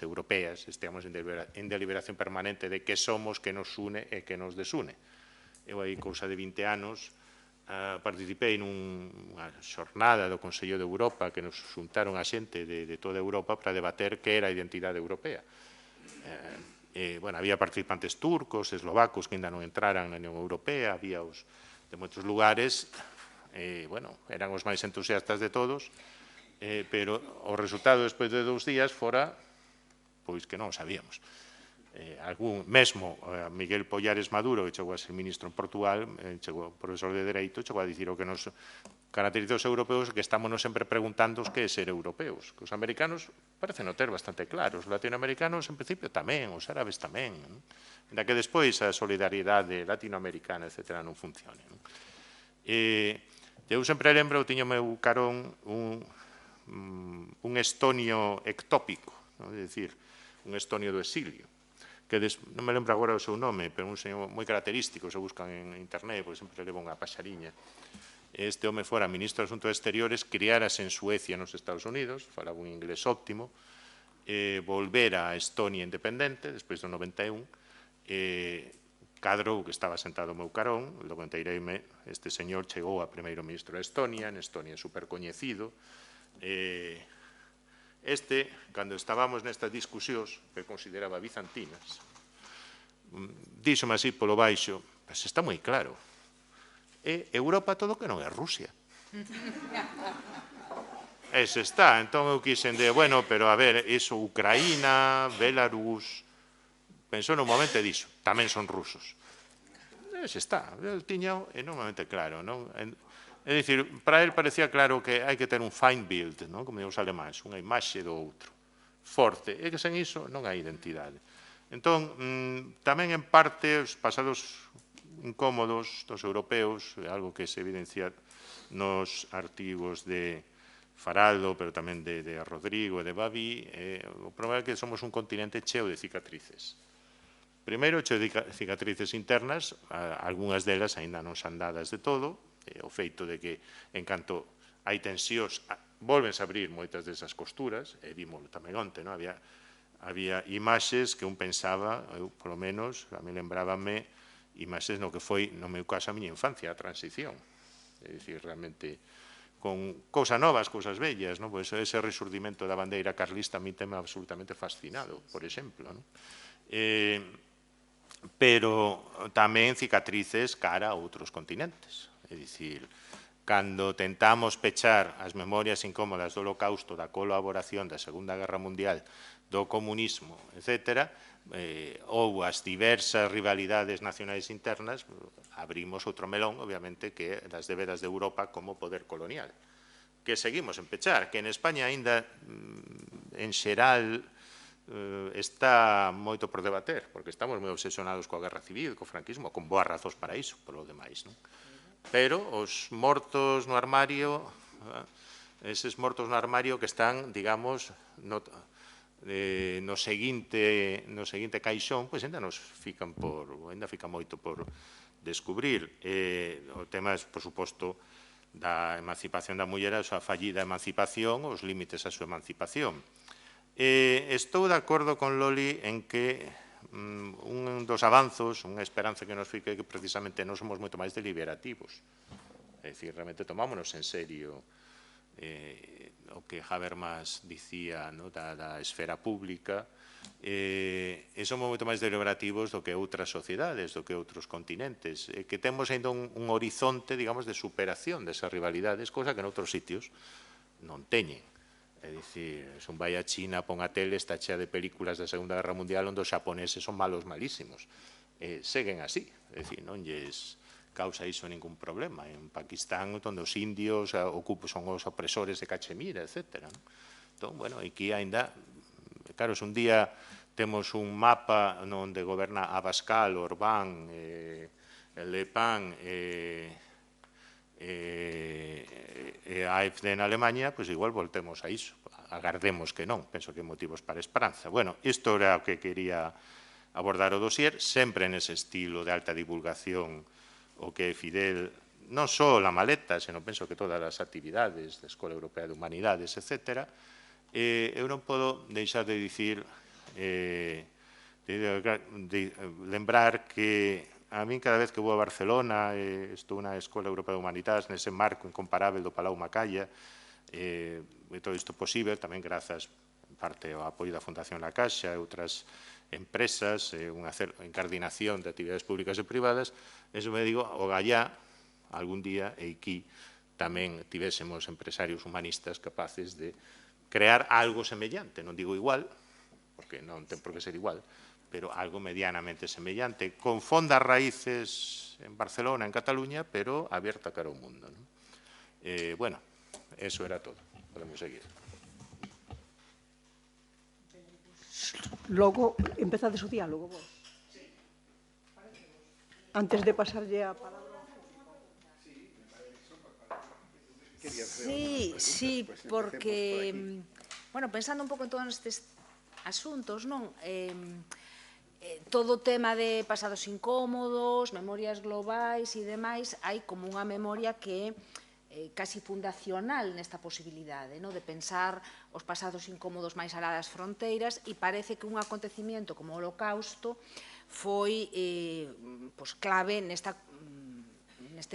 europeas esteamos en deliberación permanente de que somos, que nos une e que nos desune. Eu aí, cousa de 20 anos, participei nunha xornada do Consello de Europa que nos xuntaron a xente de toda Europa para debater que era a identidade europea. Había participantes turcos, eslovacos que ainda non entraran na Unión Europea, había os de moitos lugares, eran os máis entusiastas de todos, pero o resultado despois de 2 días fora pois que non o sabíamos. Mesmo Miguel Pollares Maduro, que chegou a ser ministro en Portugal, chegou profesor de Dereito, chegou a dicir o que nos caracteriza os europeos, que estamos sempre preguntando que é ser europeos. Que os americanos parecen non ter bastante claros, os latinoamericanos en principio tamén, os árabes tamén, ainda que despois a solidariedade latinoamericana, etc., non funcione. Eu sempre lembro, eu tiño meu carón un estonio ectópico, é dicir, un estonio do exilio, que non me lembro agora o seu nome, pero un señor moi característico, se buscan en internet, porque sempre leva unha paxariña. Este home fora ministro de Asuntos Exteriores, criárase en Suecia nos Estados Unidos, falaba un inglés óptimo, volvera a Estonia independente, despois do 91, cadrou que estaba sentado o meu carón, logo enteireime, este señor chegou a primeiro ministro de Estonia, en Estonia super coñecido. Cando estábamos nestas discusións, que consideraba bizantinas, díxome así polo baixo, pois está moi claro, é Europa todo que non é Rusia. Ese está, entón eu quixen de, pero a ver, iso, Ucraína, Belarus, pensou nun momento e dixo, tamén son rusos. Ese está, eu tiña enormemente claro, non? É dicir, para ele parecía claro que hai que ter un Feindbild, como digo os alemáns, unha imaxe do outro, forte, e que sen iso non hai identidade. Entón, tamén en parte os pasados incómodos dos europeos, algo que se evidencia nos artigos de Faraldo, pero tamén de Rodrigo e de Baví, o problema é que somos un continente cheo de cicatrices. Primeiro, cheo de cicatrices internas, algunhas delas aínda non sandadas de todo, o feito de que, en canto hai tensións, volvense a abrir moitas desas costuras, e vimos tamén onte, había imaxes que un pensaba, eu, polo menos, a mí lembrábame imaxes no que foi, no meu caso, a miña infancia, a transición. É dicir, realmente, con cousas novas, cousas bellas, pois ese resurdimento da bandeira carlista a mí teme absolutamente fascinado, por exemplo. Pero tamén cicatrices cara a outros continentes. É dicir, cando tentamos pechar as memorias incómodas do Holocausto, da colaboración da Segunda Guerra Mundial, do comunismo, etc., ou as diversas rivalidades nacionais internas, abrimos outro melón, obviamente, que é das débedas de Europa como poder colonial, que seguimos en pechar, que en España aínda, en xeral, está moito por debater, porque estamos moi obsesionados coa guerra civil, co franquismo, con boas razóns para iso, polo demais, non? Pero os mortos no armario, eses mortos no armario que están, digamos, no seguinte caixón, pois ainda fica moito por descubrir. O tema, por suposto, da emancipación da muller, a súa fallida emancipación, os límites á súa emancipación. Estou de acordo con Loli en que un dos avanzos, unha esperanza que nos fica é que precisamente non somos moito máis deliberativos. É dicir, realmente tomámonos en serio o que Habermas dicía da esfera pública, e somos moito máis deliberativos do que outras sociedades, do que outros continentes, que temos ainda un horizonte, digamos, de superación desas rivalidades, cosa que en outros sitios non teñen. É dicir, se un vai a China, pon a tele, está chea de películas da Segunda Guerra Mundial onde os xaponeses son malos malísimos. Seguen así, é dicir, non lles causa iso ningún problema. En Pakistán, onde os indios son os opresores de Cachemira, etc. Entón, bueno, aquí ainda, claro, se un día temos un mapa onde goberna Abascal, Orbán, Le Pen e a AfD en Alemanha, pois igual voltemos a iso. Agardemos que non, penso que hai motivos para esperanza. Bueno, isto era o que quería abordar o dossier, sempre nese estilo de alta divulgación, o que Fidel, non só a maleta, senón penso que todas as actividades da Escola Europea de Humanidades, etc. Eu non podo deixar de dicir, lembrar que a min cada vez que vou a Barcelona, estou na Escola Europea de Humanidades, nese marco incomparável do Palau Macaya, e todo isto posible, tamén grazas en parte ao apoio da Fundación La Caixa e outras empresas, unha incardinación de actividades públicas e privadas, eso me digo, o gallá, algún día, e aquí tamén tivésemos empresarios humanistas capaces de crear algo semellante, non digo igual, porque non ten por que ser igual, pero algo medianamente semellante, con fondas raíces en Barcelona, en Cataluña, pero abierta cara ao mundo. Bueno, eso era todo. Podemos seguir. Logo, empezades o diálogo vos. Antes de pasarlle a palabra. Sí, porque, bueno, pensando un pouco en todos estes asuntos, non? Todo o tema de pasados incómodos, memorias globais e demais, hai como unha memoria que é casi fundacional nesta posibilidade, de pensar os pasados incómodos máis alá das fronteiras, e parece que un acontecimiento como o Holocausto foi clave neste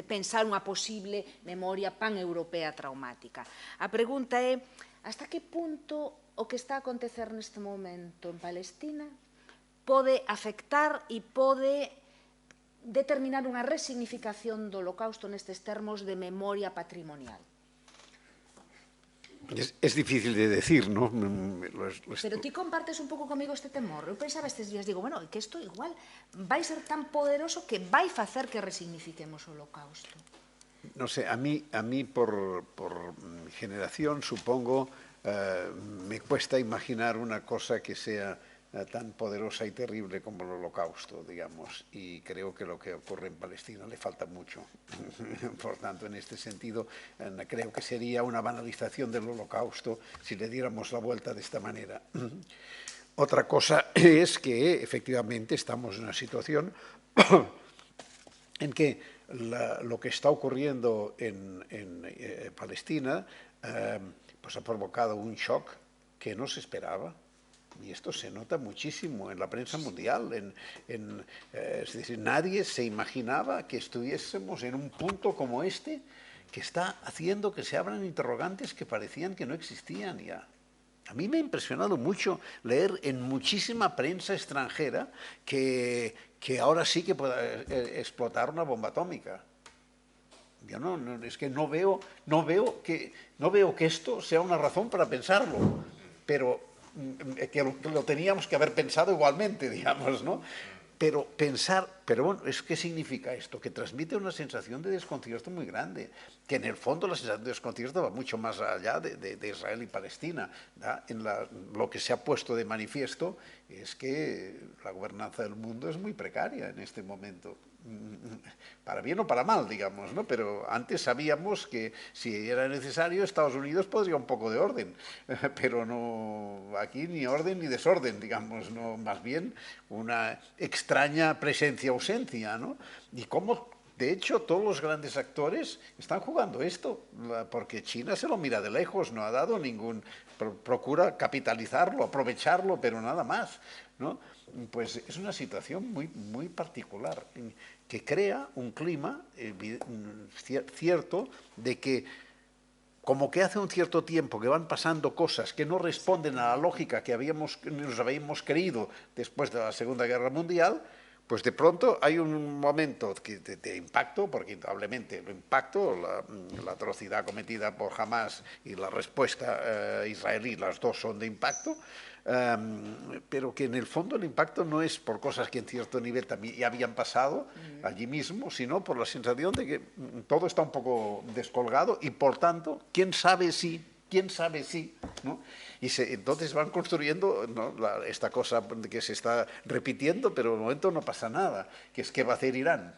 pensar unha posible memoria paneuropea traumática. A pregunta é, hasta que punto o que está a acontecer neste momento en Palestina pode afectar e pode determinar unha resignificación do Holocausto nestes termos de memoria patrimonial? Es difícil de decir, ¿no? Pero ti compartes un pouco comigo este temor. Eu pensaba estes días, digo, bueno, que isto igual vai ser tan poderoso que vai facer que resignifiquemos o Holocausto. No sé, a mí por generación, supongo, me cuesta imaginar una cosa que sea tan poderosa y terrible como el Holocausto, digamos, y creo que lo que ocurre en Palestina le falta mucho. Por tanto, en este sentido, creo que sería una banalización del Holocausto si le diéramos la vuelta de esta manera. Otra cosa es que, efectivamente, estamos en una situación en que lo que está ocurriendo en Palestina pues ha provocado un shock que no se esperaba. Y esto se nota muchísimo en la prensa mundial. Es decir, nadie se imaginaba que estuviésemos en un punto como este, que está haciendo que se abran interrogantes que parecían que no existían ya. A mí me ha impresionado mucho leer en muchísima prensa extranjera que ahora sí que puede explotar una bomba atómica. Yo es que no veo que esto sea una razón para pensarlo, pero que lo teníamos que haber pensado igualmente, digamos, ¿no? Pero bueno, ¿qué significa esto? Que transmite una sensación de desconcierto muy grande, que en el fondo la sensación de desconcierto va mucho más allá de Israel y Palestina. Lo que se ha puesto de manifiesto es que la gobernanza del mundo es muy precaria en este momento. para bien o para mal, digamos, ¿no? Pero antes sabíamos que si era necesario Estados Unidos pondría un poco de orden, pero no aquí ni orden ni desorden, digamos, no, más bien una extraña presencia-ausencia, ¿no? Y cómo, de hecho, todos los grandes actores están jugando esto, porque China se lo mira de lejos, no ha dado ningún, procura capitalizarlo, aprovecharlo, pero nada más, ¿no? Pues es una situación muy particular, que crea un clima cierto de que, como que hace un cierto tiempo que van pasando cosas que no responden a la lógica que nos habíamos creído después de la Segunda Guerra Mundial, pues de pronto hay un momento de impacto, porque indudablemente el impacto, la atrocidad cometida por Hamas y la respuesta israelí, las dos son de impacto, pero que en el fondo el impacto no es por cosas que en cierto nivel también ya habían pasado allí mismo, sino por la sensación de que todo está un poco descolgado y, por tanto, quién sabe si, ¿no? Y entonces van construyendo, ¿no?, esta cosa que se está repitiendo, pero de momento no pasa nada, que es ¿qué va a hacer Irán?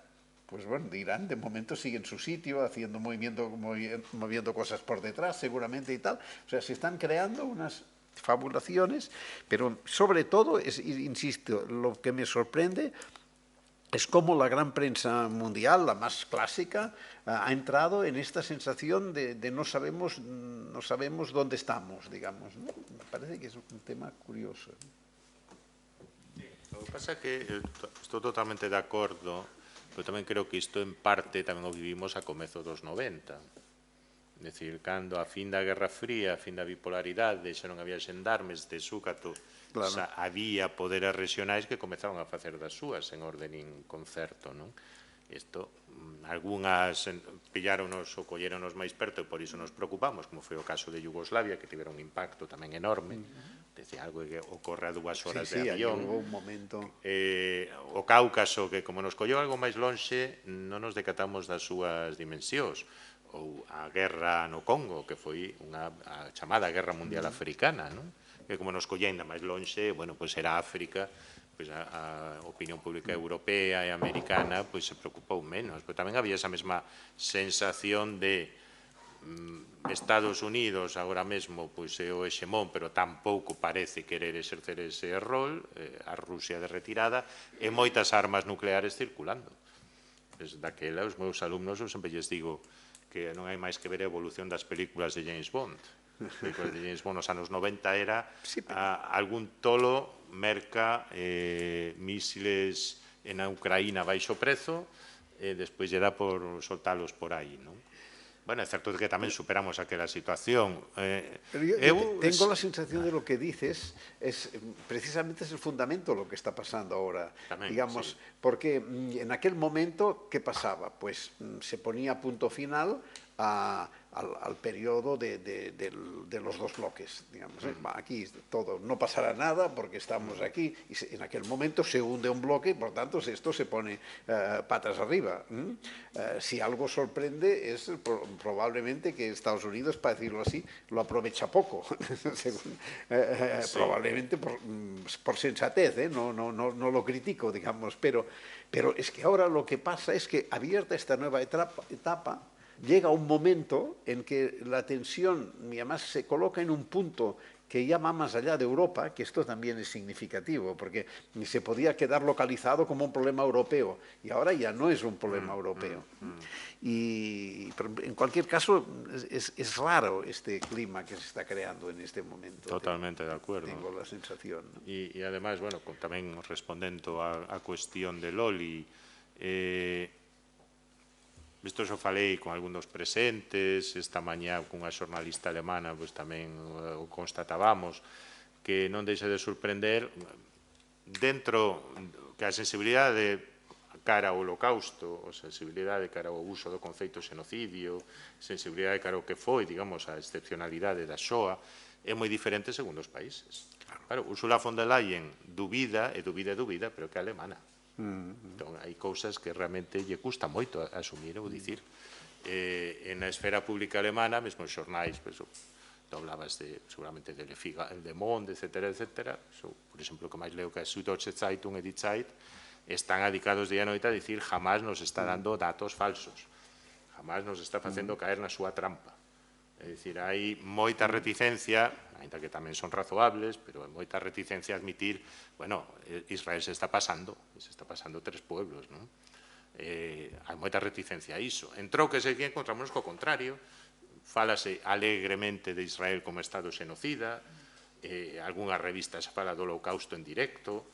Pues bueno, Irán de momento sigue en su sitio, haciendo moviendo cosas por detrás, seguramente y tal. O sea, se están creando unas fabulaciones, pero sobre todo, insisto, lo que me sorprende es cómo la gran prensa mundial, la más clásica, ha entrado en esta sensación de no sabemos dónde estamos, digamos, ¿no? Me parece que es un tema curioso. O que pasa é que estou totalmente de acordo, pero tamén creo que isto en parte tamén o vivimos a comezo dos 90. É dicir, cando a fin da Guerra Fría, a fin da bipolaridade, xa non había xendarmes de súcato, claro, había poderes regionais que comezaron a facer das súas en orde nin concerto, non? Isto, algunhas pilláronos ou colléronos máis perto e por iso nos preocupamos, como foi o caso de Yugoslavia, que tivera un impacto tamén enorme, decía algo que ocorre a 2 horas de avión. Un momento. O Cáucaso, que como nos colleu algo máis lonxe, non nos decatamos das súas dimensións. Ou a guerra no Congo, que foi a chamada Guerra Mundial Africana, non? Que como nos colleu ainda máis lonxe, bueno, pois era África, pois a opinión pública europea e americana pois se preocupou menos, pero tamén había esa mesma sensación de Estados Unidos agora mesmo pois é o hexemón, pero tampouco parece querer exercer ese rol, a Rusia de retirada e moitas armas nucleares circulando. Desde daquela, os meus alumnos, eu sempre lles digo que non hai máis que ver a evolución das películas de James Bond. As películas de James Bond nos anos 90 era algún tolo merca mísiles en a Ucraína baixo prezo e despois lle dá por soltalos por aí, non? Bueno, é certo que tamén superamos aquela situación. Yo tengo la sensación de lo que dices, precisamente es el fundamento lo que está pasando ahora. También, digamos, sí. Porque en aquel momento, ¿qué pasaba? Pues se ponía punto final al periodo de los dos bloques, digamos. Aquí todo, no pasará nada porque estamos aquí, y en aquel momento se hunde un bloque, por tanto esto se pone patas arriba. Si algo sorprende es probablemente que Estados Unidos, para decirlo así, lo aprovecha poco, probablemente por sensatez, no lo critico, digamos, pero es que ahora lo que pasa es que, abierta esta nueva etapa, llega un momento en que la tensión, y además se coloca en un punto que ya va más allá de Europa, que esto también es significativo, porque se podía quedar localizado como un problema europeo, y ahora ya no es un problema europeo. Y en cualquier caso, es raro este clima que se está creando en este momento. Totalmente de acuerdo. Tengo la sensación, ¿no? Y además, bueno, tamén respondendo a cuestión de Loli, isto xo falei con algúns presentes, esta mañá cunha xornalista alemana, pois tamén o constatábamos, que non deixa de sorprender dentro que a sensibilidade cara ao holocausto, a sensibilidade cara ao uso do conceito xenocidio, sensibilidade cara ao que foi, digamos, a excepcionalidade da Shoah, é moi diferente segundo os países. Claro, Ursula von der Leyen dubida, pero que é alemana. Entón, hai cousas que realmente lle custa moito asumir ou dicir. Na esfera pública alemana, mesmo os xornais, hablabas seguramente de Le Monde, etcétera, por exemplo, que máis leo que a Süddeutsche Zeitung e Die Zeit, están adicados día e noite a dicir jamás nos está dando datos falsos, jamás nos está facendo caer na súa trampa. É dicir, hai moita reticencia, ainda que tamén son razoables, pero moita reticencia a admitir, bueno, Israel se está pasando 3 pueblos, non? Hai moita reticencia a iso. En troques aquí encontramos co contrario, fálase alegremente de Israel como Estado xenocida, algunhas revistas falan do holocausto en directo,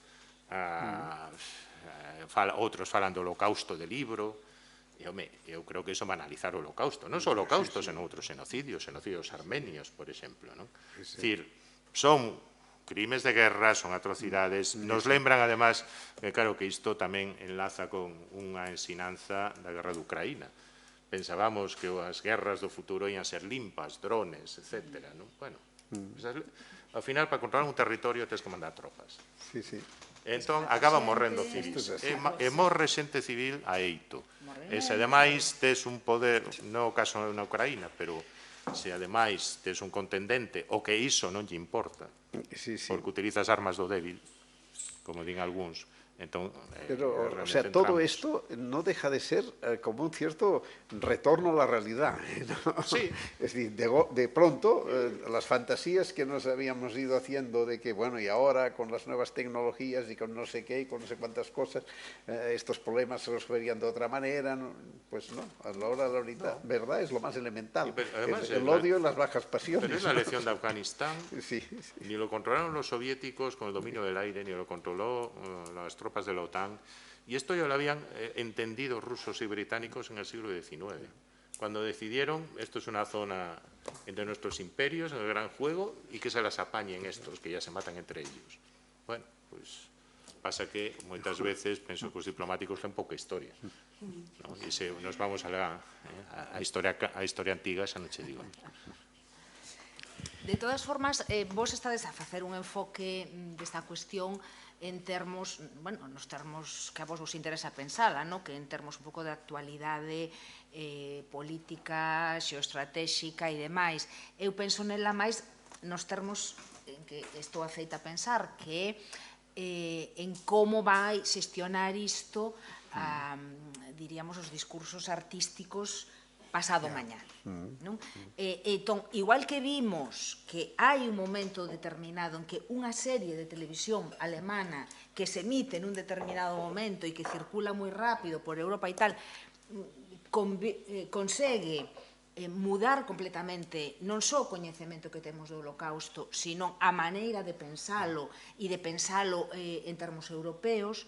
outros falan do holocausto de libro. Eu creo que iso banalizar o holocausto, non só o holocausto, senón outros xenocidios armenios, por exemplo. É dicir, son crimes de guerra, son atrocidades, nos lembran, además, que claro que isto tamén enlaza con unha ensinanza da guerra de Ucraína. Pensábamos que as guerras do futuro ian ser limpas, drones, etc. Bueno, ao final, para controlar un territorio, tens que mandar tropas. Sí, sí. Entón, acaban morrendo civis. E morre xente civil a eito. E se, ademais, tes un poder, non o caso na Ucraína, pero se, ademais, tes un contendente, o que iso non lle importa, porque utilizas armas do débil, como din algúns, entón, pero, o sea, todo esto no deja de ser como un cierto retorno a la realidad, ¿no? Sí. Es decir, de pronto, las fantasías que nos habíamos ido haciendo de que, bueno, y ahora con las nuevas tecnologías y con no sé qué y con no sé cuántas cosas, estos problemas se resolverían de otra manera, ¿no? Pues no, a la hora de la ahorita, ¿verdad? Es lo más elemental. Sí, además, el odio y las bajas pasiones. Pero es la lección de Afganistán. Sí. Ni lo controlaron los soviéticos con el dominio del aire, ni lo controló las tropas de la OTAN, y esto ya lo habían entendido rusos y británicos en el siglo XIX, cuando decidieron, esto es una zona entre nuestros imperios, en el gran juego, y que se las apañen estos, que ya se matan entre ellos. Bueno, pues pasa que moitas veces penso que os diplomáticos ten pouca historia, ¿no? E se nos vamos a historia antiga, xa non che digo. De todas formas, vos estades a facer un enfoque desta cuestión en termos, bueno, nos termos que a vos interesa pensala, no? Que en termos un pouco de actualidade política, xeoestratéxica e demais. Eu penso nela máis nos termos en que estou afeita a pensar, que en como vai xestionar isto, diríamos, os discursos artísticos pasado mañá. Entón, igual que vimos que hai un momento determinado en que unha serie de televisión alemana que se emite nun determinado momento e que circula moi rápido por Europa e tal, consegue mudar completamente non só o coñecemento que temos do Holocausto, sino a maneira de pensalo e de pensalo en termos europeos,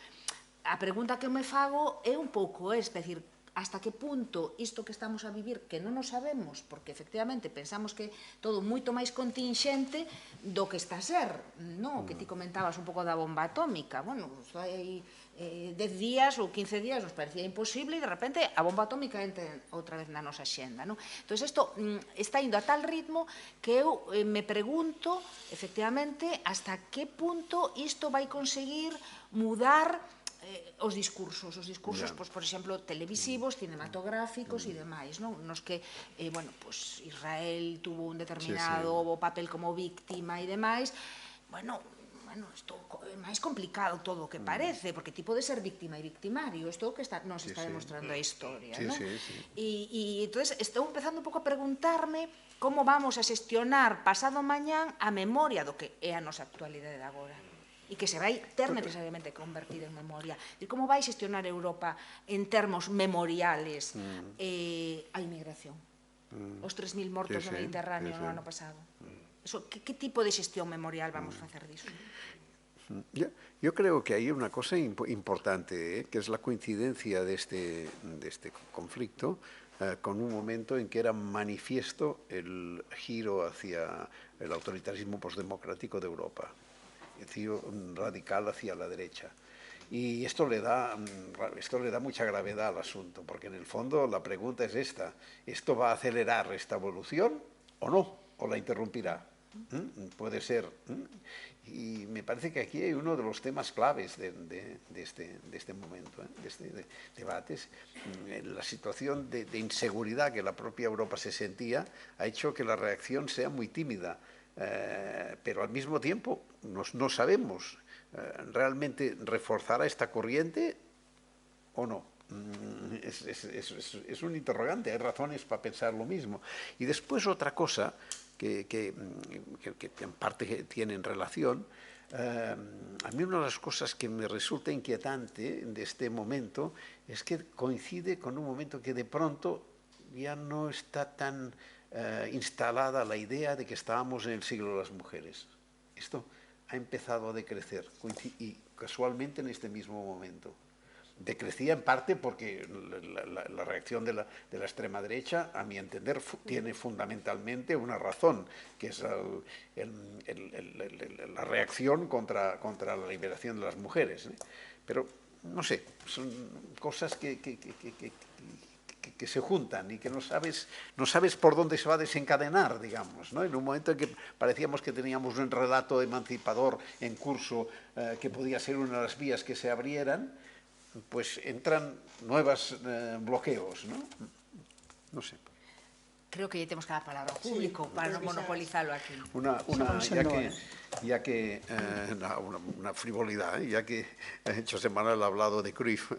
a pregunta que me fago é un pouco esta, é dicir, hasta que punto isto que estamos a vivir, que non o sabemos, porque efectivamente pensamos que todo moito máis contingente do que está a ser, non? Que ti comentabas un pouco da bomba atómica, bueno, hai 10 días ou 15 días nos parecía imposible e de repente a bomba atómica entra outra vez na nosa xenda, non? Entón, isto está indo a tal ritmo que eu me pregunto, efectivamente, hasta que punto isto vai conseguir mudar os discursos, pois, por exemplo, televisivos, cinematográficos e demais, non? Nos que, bueno, pois, Israel tuvo un determinado papel como víctima e demais, bueno, isto é máis complicado todo o que parece, porque ti pode ser víctima e victimario, isto é o que nos está demostrando a historia, non? E, entón, estou empezando un pouco a preguntarme como vamos a xestionar pasado mañán a memoria do que é a nosa actualidade de agora. E que se vai ter necesariamente convertir en memoria. E como vai xestionar Europa en termos memoriales a inmigración? Os 3.000 mortos no Mediterráneo no ano pasado. Que tipo de xestión memorial vamos a facer disso? Yo creo que hay una cosa importante, que es la coincidencia de este conflicto con un momento en que era manifiesto el giro hacia el autoritarismo postdemocrático de Europa. Radical hacia la derecha. Y esto le da mucha gravedad al asunto, porque en el fondo la pregunta es esta: ¿esto va a acelerar esta evolución o no? ¿O la interrumpirá? Puede ser. Y me parece que aquí hay uno de los temas claves de este momento, de este debate. La situación de inseguridad que la propia Europa se sentía ha hecho que la reacción sea muy tímida pero al mismo tiempo no sabemos realmente reforzará esta corriente o no. Es un interrogante, hay razones para pensar lo mismo. Y después otra cosa que en parte tiene en relación, a mí una de las cosas que me resulta inquietante de este momento es que coincide con un momento que de pronto ya no está tan instalada la idea de que estábamos en el siglo de las mujeres. Esto ha empezado a decrecer y casualmente en este mismo momento. Decrecía en parte porque la reacción de la extrema derecha, a mi entender, tiene fundamentalmente una razón, que es la reacción contra la liberación de las mujeres. Pero, no sé, son cosas que se juntan y que no sabes por dónde se va a desencadenar, digamos, ¿no? En un momento en que parecíamos que teníamos un relato emancipador en curso que podía ser una de las vías que se abrieran, pues entran nuevos bloqueos, ¿no? No sé. Creo que ya tenemos que dar palabra al público para no monopolizarlo aquí. Una frivolidad, ya que José Manuel ha hablado de Cruyff.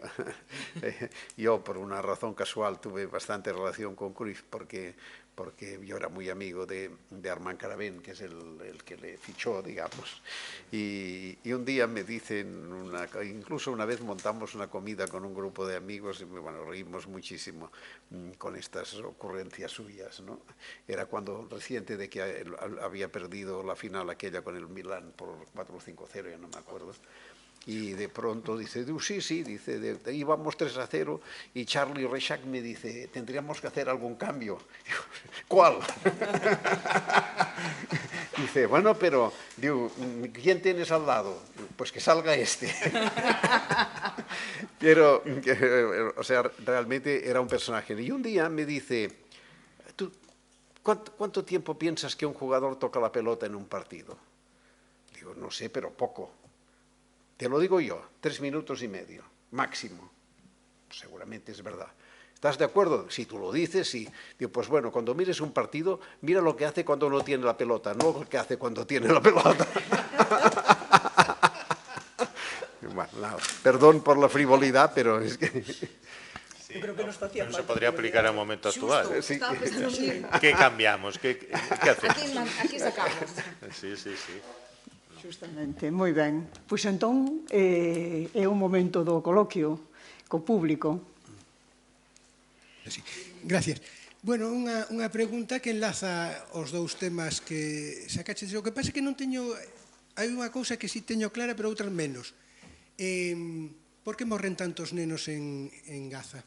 Yo, por una razón casual, tuve bastante relación con Cruyff porque yo era muy amigo de Armand Caravent, que es el que le fichó, digamos. Y un día me dicen, incluso una vez montamos una comida con un grupo de amigos y bueno, reímos muchísimo con estas ocurrencias suyas, ¿no? Era cuando reciente de que había perdido la final aquella con el Milán por 4 o 5-0, ya no me acuerdo. Y de pronto dice, sí, dice, íbamos 3-0 y Charlie Rechac me dice, tendríamos que hacer algún cambio. ¿Cuál? Dice, bueno, pero, digo, ¿quién tienes al lado? Pues que salga este. Pero, o sea, realmente era un personaje. Y un día me dice, ¿tú cuánto tiempo piensas que un jugador toca la pelota en un partido? Digo, no sé, pero poco. Te lo digo yo, 3 minutos y medio, máximo. Seguramente es verdad. ¿Estás de acuerdo? Si tú lo dices, sí. Digo, pues bueno, cuando mires un partido, mira lo que hace cuando no tiene la pelota, no lo que hace cuando tiene la pelota. Bueno, no, perdón por la frivolidad, pero es que... Sí, no se podría aplicar al momento actual. Sí. ¿Qué cambiamos? ¿Qué hacemos? Aquí sacamos. Sí. Justamente, moi ben. Pois entón é o momento do coloquio co público. Sí. Gracias. Bueno, unha pregunta que enlaza os dous temas que sacaches. O que pasa é que non teño... Hai unha cousa que sí teño clara, pero outras menos. Por que morren tantos nenos en Gaza?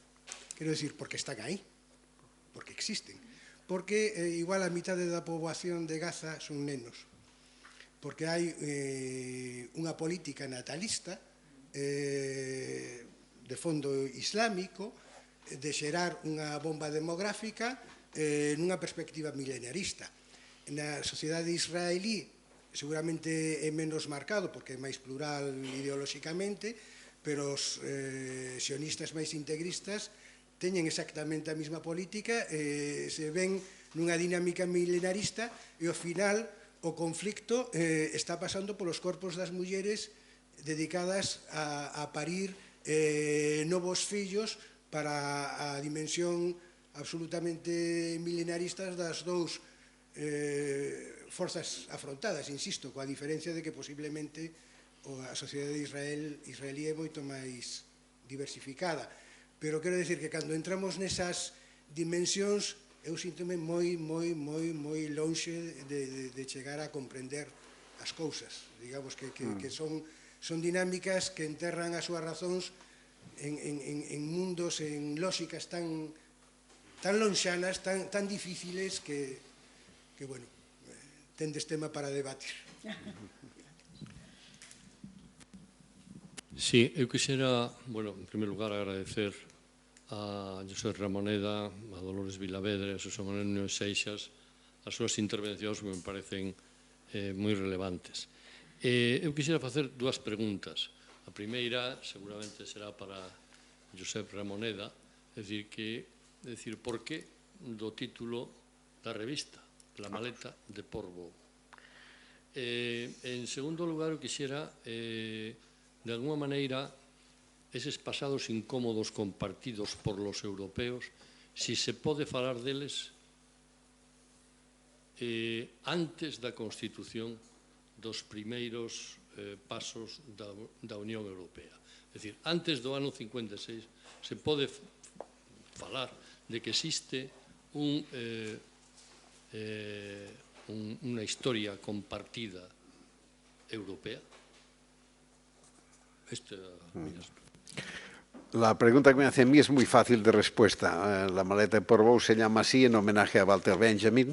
Quero dicir, porque están aí. Porque existen. Porque igual a mitade da poboación de Gaza son nenos. Porque hai unha política natalista de fondo islámico de xerar unha bomba demográfica nunha perspectiva milenarista. Na sociedade israelí seguramente é menos marcado porque é máis plural ideolóxicamente, pero os sionistas máis integristas teñen exactamente a mesma política, se ven nunha dinámica milenarista e ao final o conflicto está pasando polos corpos das mulleres dedicadas a parir novos fillos para a dimensión absolutamente milenaristas das dous forzas afrontadas, insisto, coa diferencia de que posiblemente a sociedade israelí é moito máis diversificada. Pero quero decir que cando entramos nesas dimensións eu síntome moi lonxe de chegar a comprender as cousas. Digamos que son dinámicas que enterran as súas razóns en mundos, en lóxicas tan lonxanas, tan difíciles que bueno, tendes tema para debatir. Sí, eu quixera, bueno, en primer lugar, agradecer a José Ramoneda, a Dolores Vilavedra, a José Manuel Núñez Seixas, as súas intervencións que me parecen moi relevantes. Eu quixera facer dúas preguntas. A primeira, seguramente, será para José Ramoneda, é dicir, por que do título da revista, La maleta de Porvoo? En segundo lugar, eu quixera, de alguma maneira, eses pasados incómodos compartidos por los europeos, si se pode falar deles antes da constitución dos primeiros pasos da Unión Europea. É dicir, antes do ano 56 se pode falar de que existe unha historia compartida europea. Esta é a minha resposta. La pregunta que me hace a mí es muy fácil de respuesta. La maleta de Portbou se llama así en homenaje a Walter Benjamin.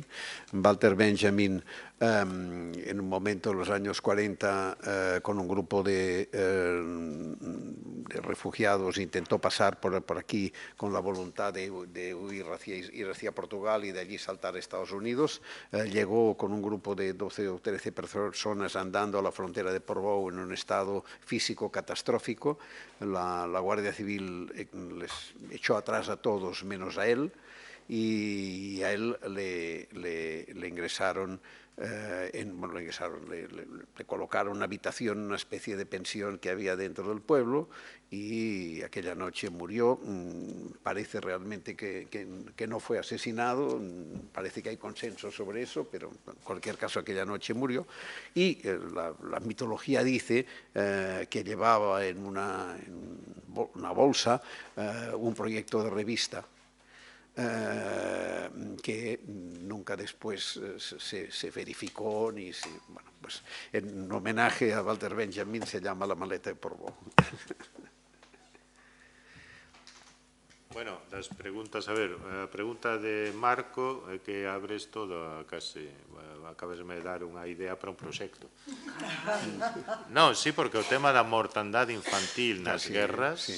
Walter Benjamin, en un momento en los años 40, con un grupo de refugiados, intentó pasar por aquí con la voluntad de ir hacia Portugal y de allí saltar a Estados Unidos. Llegó con un grupo de 12 o 13 personas andando a la frontera de Portbou en un estado físico catastrófico. La Guardia Civil les echó atrás a todos menos a él, y a él le ingresaron, le colocaron una habitación, una especie de pensión que había dentro del pueblo, y aquella noche murió. Parece realmente que no fue asesinado, parece que hay consenso sobre eso, pero en cualquier caso aquella noche murió, y la mitología dice que llevaba en una bolsa un proyecto de revista que nunca después se verificó, ni se, bueno, pues en homenaje a Walter Benjamin se llama La maleta de Portbou. Bueno, das preguntas, a ver, a pregunta de Marco é que abres todo, case, acabasme de dar unha idea para un proxecto. Non, sí, porque o tema da mortandade infantil nas guerras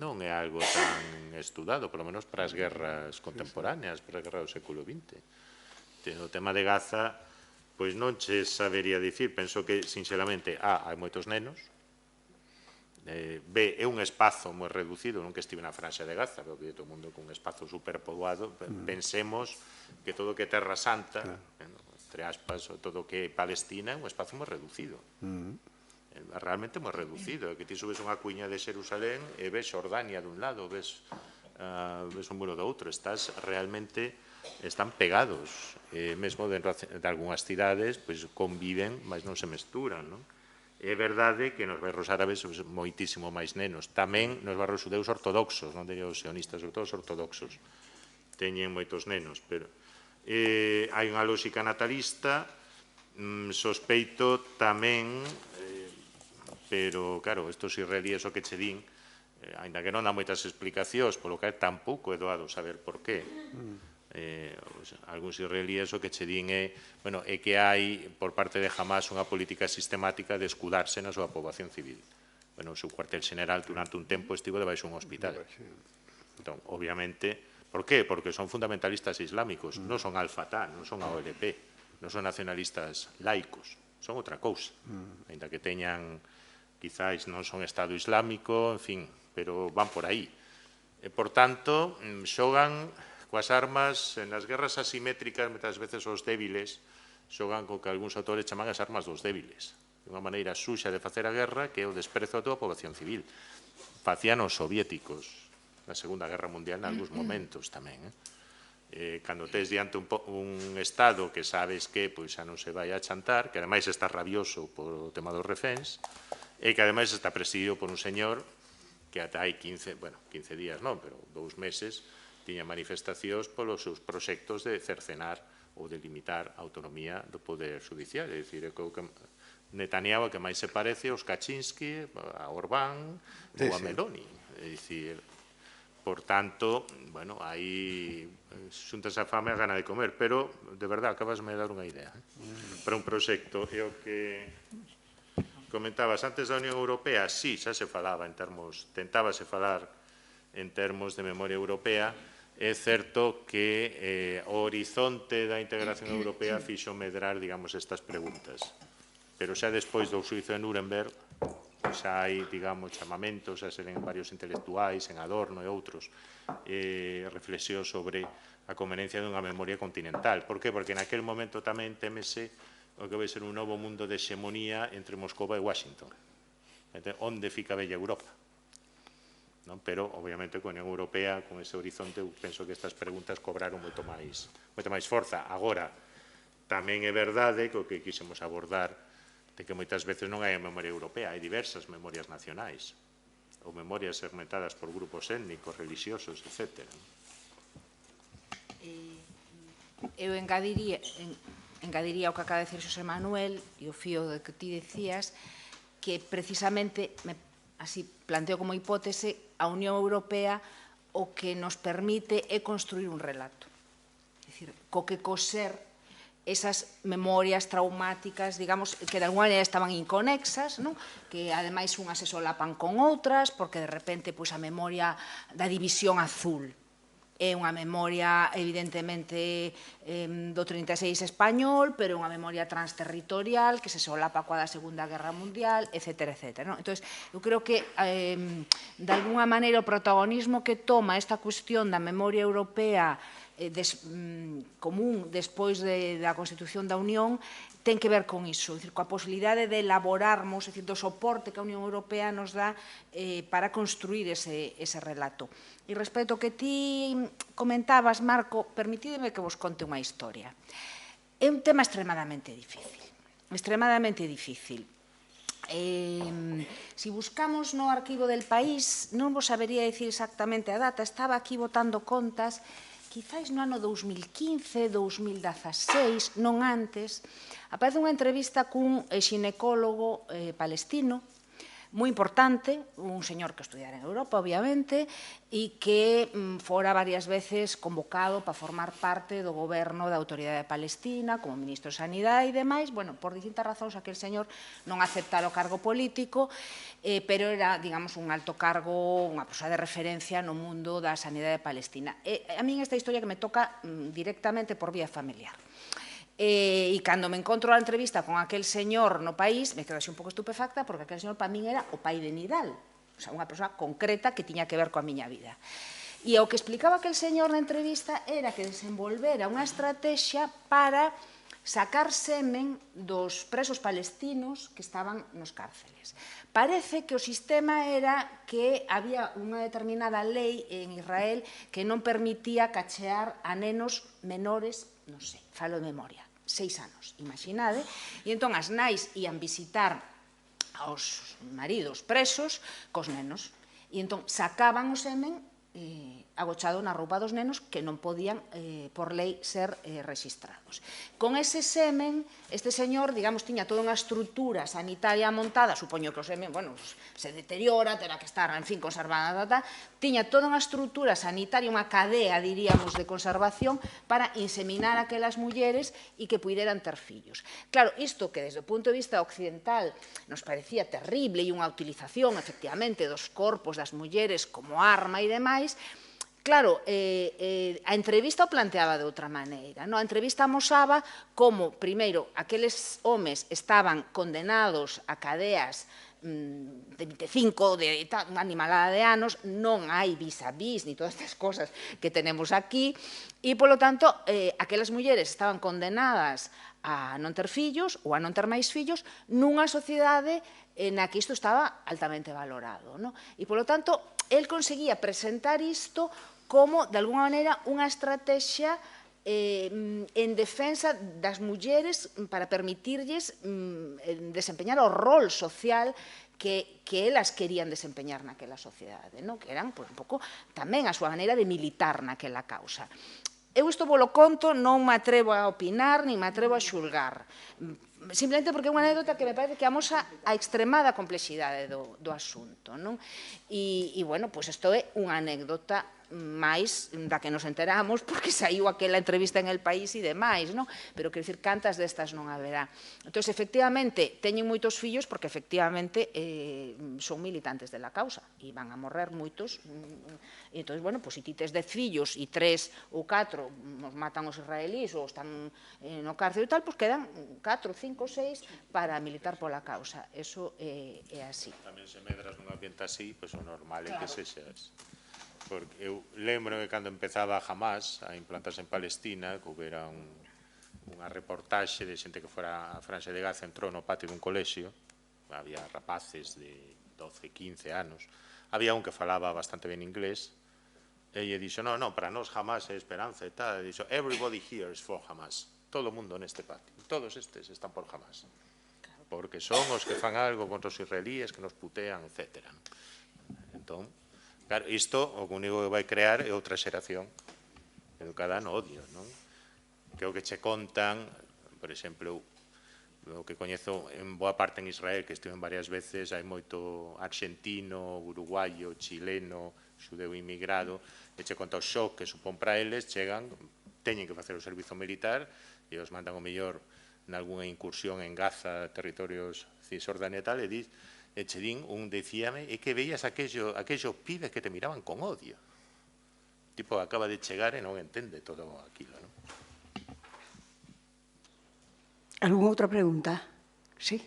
non é algo tan estudado, polo menos para as guerras contemporáneas, para as guerras do século XX. O tema de Gaza, pois non che sabería dicir, penso que, sinceramente, hai moitos nenos, B, é un espazo moi reducido, non que estive na Franxa de Gaza, pero que todo o mundo con un espazo superpoboado. Pensemos que todo o que é Terra Santa, entre aspas, todo o que é Palestina, é un espazo moi reducido. Realmente moi reducido. Que ti subes unha cuña de Xerusalén e ves Xordania dun lado, ves un muro do outro. Están pegados. Mesmo dentro de algunhas cidades conviven, mas non se mesturan, non? É verdade que nos barrios árabes moitísimo máis nenos. Tamén nos barrios xudeus ortodoxos, non teñen os sionistas, sobre todo os ortodoxos, teñen moitos nenos. Pero hai unha lógica natalista, sospeito tamén, pero claro, estos israelíes o que che din, ainda que non dá moitas explicacións, polo que tampouco é doado saber por qué. Algúns israelíes o que che din é que hai por parte de Hamas unha política sistemática de escudarse na súa poboación civil. O seu cuartel general durante un tempo estivo debaixo un hospital. Entón, obviamente, por qué? Porque son fundamentalistas islámicos, non son Al-Fatah, non son a OLP, non son nacionalistas laicos, son outra cousa. Ainda que teñan, quizáis non son Estado Islámico, en fin, pero van por aí. Por tanto, xogan coas armas, nas guerras asimétricas, moitas veces os débiles xogan co que algúns autores chaman as armas dos débiles. Unha maneira suxa de facer a guerra que é o desprezo a toda a poboación civil. Facían os soviéticos na Segunda Guerra Mundial en algúns momentos tamén. Cando tes diante un Estado que sabes que xa non se vai a chantar, que ademais está rabioso por o tema dos reféns, e que ademais está presidido por un señor que ata hai 15 días non, pero 2 meses, tiña manifestacións polos seus proxectos de cercenar ou de limitar a autonomía do Poder Judicial. É dicir, que Netanyahu que máis se parece aos Kaczynski, a Orbán ou a Meloni. É dicir, por tanto, aí xuntas a fame a gana de comer, pero, de verdade, acabasme de dar unha idea para un proxecto. E o que comentabas antes da Unión Europea, sí, xa se falaba en termos, tentábase falar en termos de memoria europea. É certo que o horizonte da integración europea fixo medrar, digamos, estas preguntas. Pero xa despois do xuízo de Nuremberg, xa hai, digamos, chamamentos, xa se ven varios intelectuais, en Adorno e outros, reflexións sobre a conveniencia dunha memoria continental. Por que? Porque naquel momento tamén temese o que vai ser un novo mundo de hexemonía entre Moscova e Washington. Onde fica a bella Europa? Pero, obviamente, con a Unión Europea, con ese horizonte, eu penso que estas preguntas cobraron moito máis forza. Agora, tamén é verdade que o que quixemos abordar de que moitas veces non hai a memoria europea, hai diversas memorias nacionais ou memorias segmentadas por grupos étnicos, religiosos, etc. Eu engadiría o que acaba de decir Xosé Manuel e o fío de que ti decías que precisamente, así planteo como hipótese, a Unión Europea o que nos permite é construir un relato. É dicir, co que coser esas memorias traumáticas, digamos, que de alguna maneira estaban inconexas, que ademais unhas se solapan con outras, porque de repente a memoria da división azul é unha memoria evidentemente do 36 español, pero é unha memoria transterritorial que se solapa coa da Segunda Guerra Mundial, etc. Entón, eu creo que de alguna maneira o protagonismo que toma esta cuestión da memoria europea común despois da Constitución da Unión ten que ver con iso, coa posibilidade de elaborarmos, do soporte que a Unión Europea nos dá para construir ese relato. E respecto ao que ti comentabas, Marco, permitideme que vos conte unha historia. É un tema extremadamente difícil, extremadamente difícil. Se buscamos no arquivo del país, non vos sabería dicir exactamente a data, estaba aquí botando contas, quizáis no ano 2015, 2016, non antes, aparece unha entrevista cun xinecólogo palestino, moi importante, un señor que estudiara en Europa, obviamente, e que fora varias veces convocado para formar parte do goberno da Autoridade Palestina, como ministro de Sanidade e demais. Bueno, por distintas razóns, aquel señor non aceptara o cargo político, pero era, digamos, un alto cargo, unha persoa de referencia no mundo da sanidade palestina. A min esta historia que me toca directamente por vía familiar. E cando me encontro a entrevista con aquel señor no país, me quedo así un pouco estupefacta, porque aquel señor para min era o pai de Nidal, o sea, unha persoa concreta que tiña que ver coa miña vida. E o que explicaba aquel señor na entrevista era que desenvolvera unha estrategia para sacar semen dos presos palestinos que estaban nos cárceles. Parece que o sistema era que había unha determinada lei en Israel que non permitía cachear a nenos menores, non sei, falo de memoria, 6 anos, imaginade, e entón as nais ian visitar aos maridos presos cos nenos, e entón sacaban o semen agochado na roupa dos nenos que non podían, por lei, ser rexistrados. Con ese semen, este señor, digamos, tiña toda unha estrutura sanitaria montada, supoño que o semen, bueno, se deteriora, terá que estar, en fin, conservada, tiña toda unha estrutura sanitaria, unha cadea, diríamos, de conservación para inseminar aquelas mulleres e que puideran ter fillos. Claro, isto que desde o punto de vista occidental nos parecía terrible e unha utilización, efectivamente, dos corpos das mulleres como arma e demais, claro, a entrevista o planteaba de outra maneira. A entrevista amosaba como, primeiro, aqueles homes estaban condenados a cadeas de 25, de unha animalada de anos, non hai vis a vis, ni todas estas cosas que tenemos aquí, e, polo tanto, aquelas mulleres estaban condenadas a non ter fillos ou a non ter máis fillos nunha sociedade na que isto estaba altamente valorado. E, polo tanto, el conseguía presentar isto como, de alguna maneira, unha estrategia en defensa das mulleres para permitirlles desempeñar o rol social que elas querían desempeñar naquela sociedade, que eran un pouco tamén a súa maneira de militar naquela causa. Eu isto volo conto, non me atrevo a opinar, nin me atrevo a xulgar, simplemente porque é unha anécdota que me parece que amosa a extremada complexidade do asunto. E, bueno, pois isto é unha anécdota máis da que nos enteramos porque saiu aquela entrevista en El País e demais, pero quero dicir, cantas destas non haberá. Entón, efectivamente, teñen moitos fillos porque efectivamente son militantes de la causa e van a morrer moitos. E entón, bueno, se ti tes 10 fillos e 3 ou 4 nos matan os israelíes ou están no cárcel e tal, pois quedan 4, 5, 6 para militar pola causa. Eso é así. Tamén se medras nun ambiente así, pois o normal é que sexas. Porque eu lembro que cando empezaba Hamas a implantarse en Palestina, que houbera unha reportaxe de xente que fora a Franxa de Gaza, entrou no patio dun colexio, había rapaces de 12, 15 anos, había un que falaba bastante ben inglés, e lle dixo, no, para nós Hamas é esperanza e tal, e dixo, everybody here is for Hamas, todo o mundo neste patio, todos estes están por Hamas, porque son os que fan algo contra os israelíes, que nos putean, etc. Entón, claro, isto o único que vai crear é outra xeración educada no odio, non? Que o que che contan, por exemplo, o que coñezo en boa parte en Israel, que estive varias veces, hai moito argentino, uruguayo, chileno, xudeu inmigrado, e che conta o shock que supón para eles, chegan, teñen que facer o servizo militar, e os mandan o mellor nalgúna incursión en Gaza, territorios Cisjordania e tal, e che din, un decíame, é que veías aquellos pibes que te miraban con odio. O tipo acaba de chegar e non entende todo aquilo, non? ¿Alguna outra pregunta? Sí.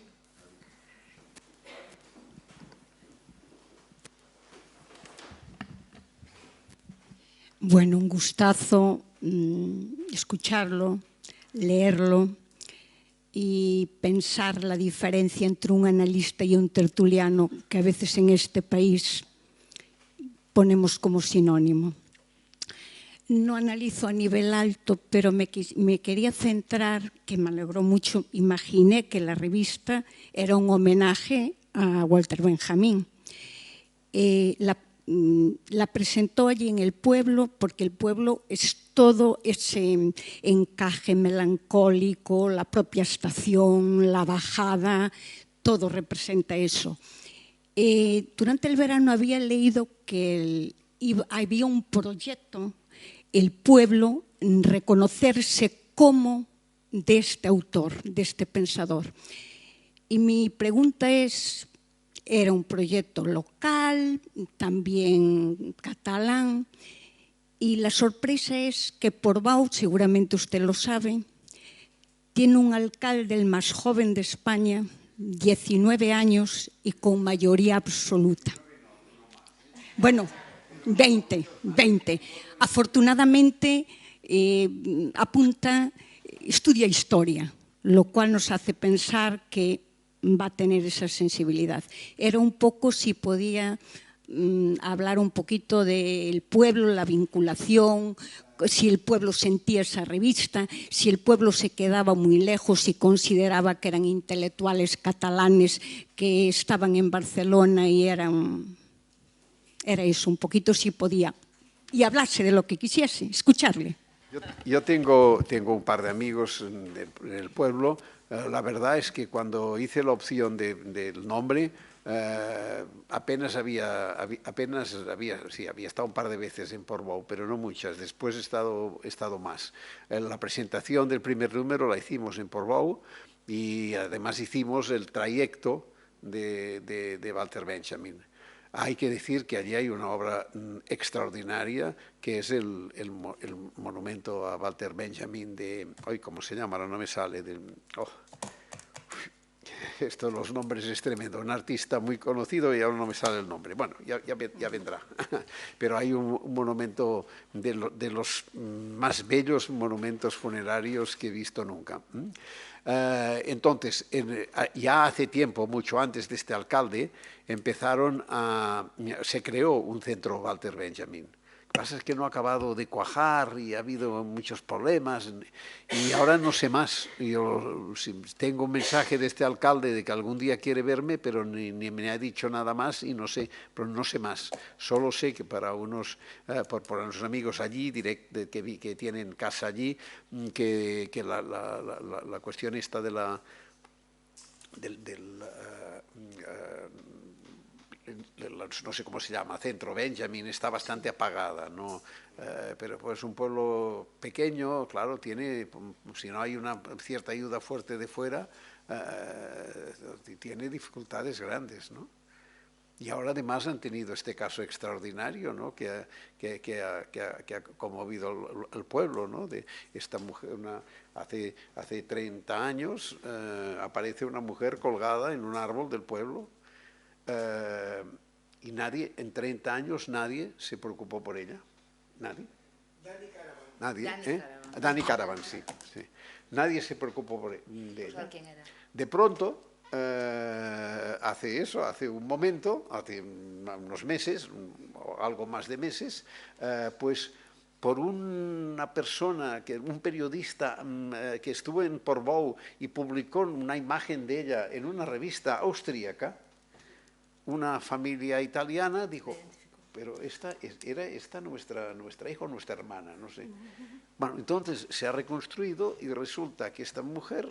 Bueno, un gustazo escucharlo, leerlo y pensar la diferencia entre un analista y un tertuliano que a veces en este país ponemos como sinónimo. No analizo a nivel alto, pero me quería centrar, que me alegró mucho, imaginé que la revista era un homenaje a Walter Benjamin. La presentó allí en el pueblo, porque el pueblo es todo ese encaje melancólico, la propia estación, la bajada, todo representa eso. Durante el verano había leído que había un proyecto, el pueblo, reconocerse como de este autor, de este pensador. Y mi pregunta es, era un proyecto local, también catalán, y la sorpresa es que Portbou, seguramente usted lo sabe, tiene un alcalde, el más joven de España, 19 años y con mayoría absoluta. Bueno, 20. Afortunadamente estudia historia, lo cual nos hace pensar que va a tener esa sensibilidad. Era un poco si podía hablar un poquito del pueblo, la vinculación, si el pueblo sentía esa revista, si el pueblo se quedaba muy lejos y consideraba que eran intelectuales catalanes que estaban en Barcelona y era eso, un poquito si podía. Y hablarse de lo que quisiese, escucharle. Yo tengo un par de amigos en el pueblo. La verdad es que cuando hice la opción del nombre, apenas había estado un par de veces en Portbou, pero no muchas. Después he estado más. La presentación del primer número la hicimos en Portbou y además hicimos el trayecto de Walter Benjamin. Hay que decir que allí hay una obra extraordinaria, que es el monumento a Walter Benjamin de... Hoy, ¿cómo se llama? Ahora no me sale. Esto, los nombres es tremendo. Un artista muy conocido y ahora no me sale el nombre. Bueno, ya vendrá. Pero hay un monumento de los más bellos monumentos funerarios que he visto nunca. Entonces, ya hace tiempo, mucho antes de este alcalde, se creó un centro Walter Benjamin. Lo que pasa es que no ha acabado de cuajar y ha habido muchos problemas y ahora no sé más. Yo tengo un mensaje de este alcalde de que algún día quiere verme, pero ni me ha dicho nada más y no sé, pero no sé más. Solo sé que para unos amigos allí, que tienen casa allí, que la cuestión esta no sé cómo se llama, Centro Benjamin, está bastante apagada, ¿no? Pero pues un pueblo pequeño, claro, tiene, si no hay una cierta ayuda fuerte de fuera, tiene dificultades grandes, ¿no? Y ahora además han tenido este caso extraordinario, ¿no? que ha conmovido al pueblo, ¿no? De esta mujer, hace 30 años aparece una mujer colgada en un árbol del pueblo. Y nadie, en 30 años, nadie se preocupó por ella. Nadie. Dani Caravan. Nadie. Dani Caravan, sí. Nadie se preocupó de ella. ¿Quién era? De pronto, hace un momento, hace unos meses, o algo más de meses, pues por una persona, un periodista que estuvo en Portbou y publicó una imagen de ella en una revista austríaca, una familia italiana dijo, pero era esta nuestra hija o nuestra hermana, no sé. Bueno, entonces se ha reconstruido y resulta que esta mujer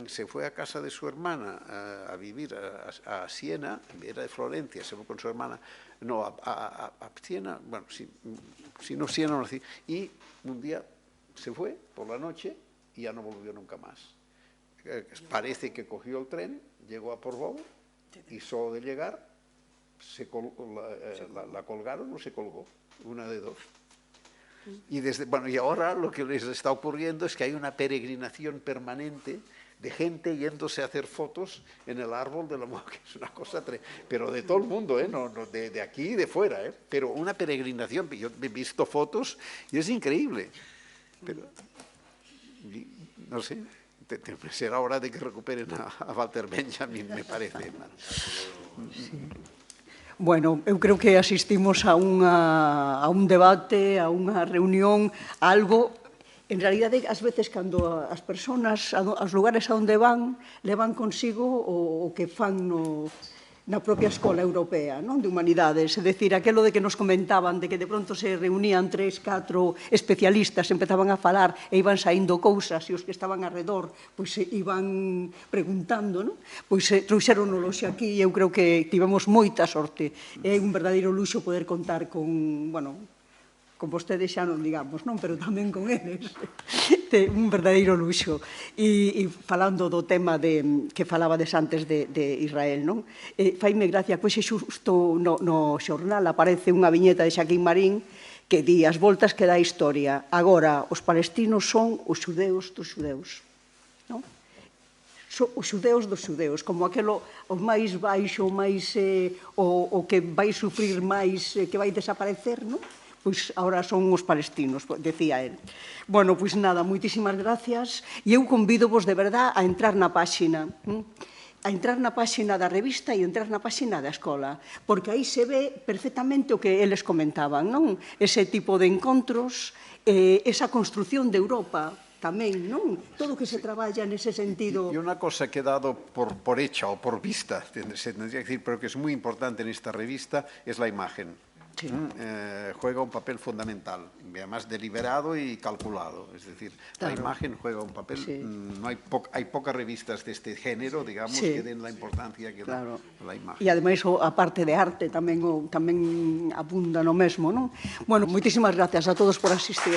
se fue a casa de su hermana a vivir a Siena, era de Florencia, se fue con su hermana, no, a Siena, bueno, si no Siena, no, y un día se fue por la noche y ya no volvió nunca más. Parece que cogió el tren, llegó a Portbou y solo de llegar la colgaron o se colgó, una de dos. Y ahora lo que les está ocurriendo es que hay una peregrinación permanente de gente yéndose a hacer fotos en el árbol de la mujer, que es una cosa pero de todo el mundo, no de aquí y de fuera, pero una peregrinación. Yo he visto fotos y es increíble. Pero, no sé, será hora de que recuperen a Walter Benjamin, me parece. Sí. Bueno, eu creo que asistimos a un debate, a unha reunión, a algo. En realidade, ás veces, cando as persoas, aos lugares a onde van, levan consigo o que fan na propia escola europea, non, de humanidades. É dicir, aquelo de que nos comentaban, de que de pronto se reunían 3, 4 especialistas, empezaban a falar e iban saindo cousas, e os que estaban alrededor pois iban preguntando, non? Pois trouxéronos aquí, e eu creo que tivemos moita sorte. É un verdadeiro luxo poder contar con, bueno, con vostedes xa non digamos, non? Pero tamén con eles. Un verdadeiro luxo. E falando do tema que falabades antes de Israel, non? Faime gracia, pois xusto no xornal aparece unha viñeta de Xaquín Marín que di as voltas que dá a historia. Agora, os palestinos son os xudeus dos xudeus. Non? Os xudeus dos xudeus, como aquelo o máis baixo, o que vai sufrir máis, que vai desaparecer, non? Pois agora son os palestinos, decía el. Bueno, pois nada, moitísimas gracias, e eu convido-vos de verdad a entrar na páxina, da revista e entrar na páxina da escola, porque aí se ve perfectamente o que eles comentaban, non? Ese tipo de encontros, esa construción de Europa, tamén, non? Todo o que se traballa nese sentido. Y una cosa que he dado por hecha o por vista, se tendría que decir, pero que es muy importante en esta revista, es la imagen. Sí. Juega un papel fundamental, además deliberado y calculado. Es decir, claro, la imagen juega un papel. Sí. Hay pocas revistas de este género, digamos, sí, que den la importancia que claro, da la imagen. E ademais a parte de arte tamén abunda no mesmo, non? Bueno, moitísimas gracias a todos por asistir.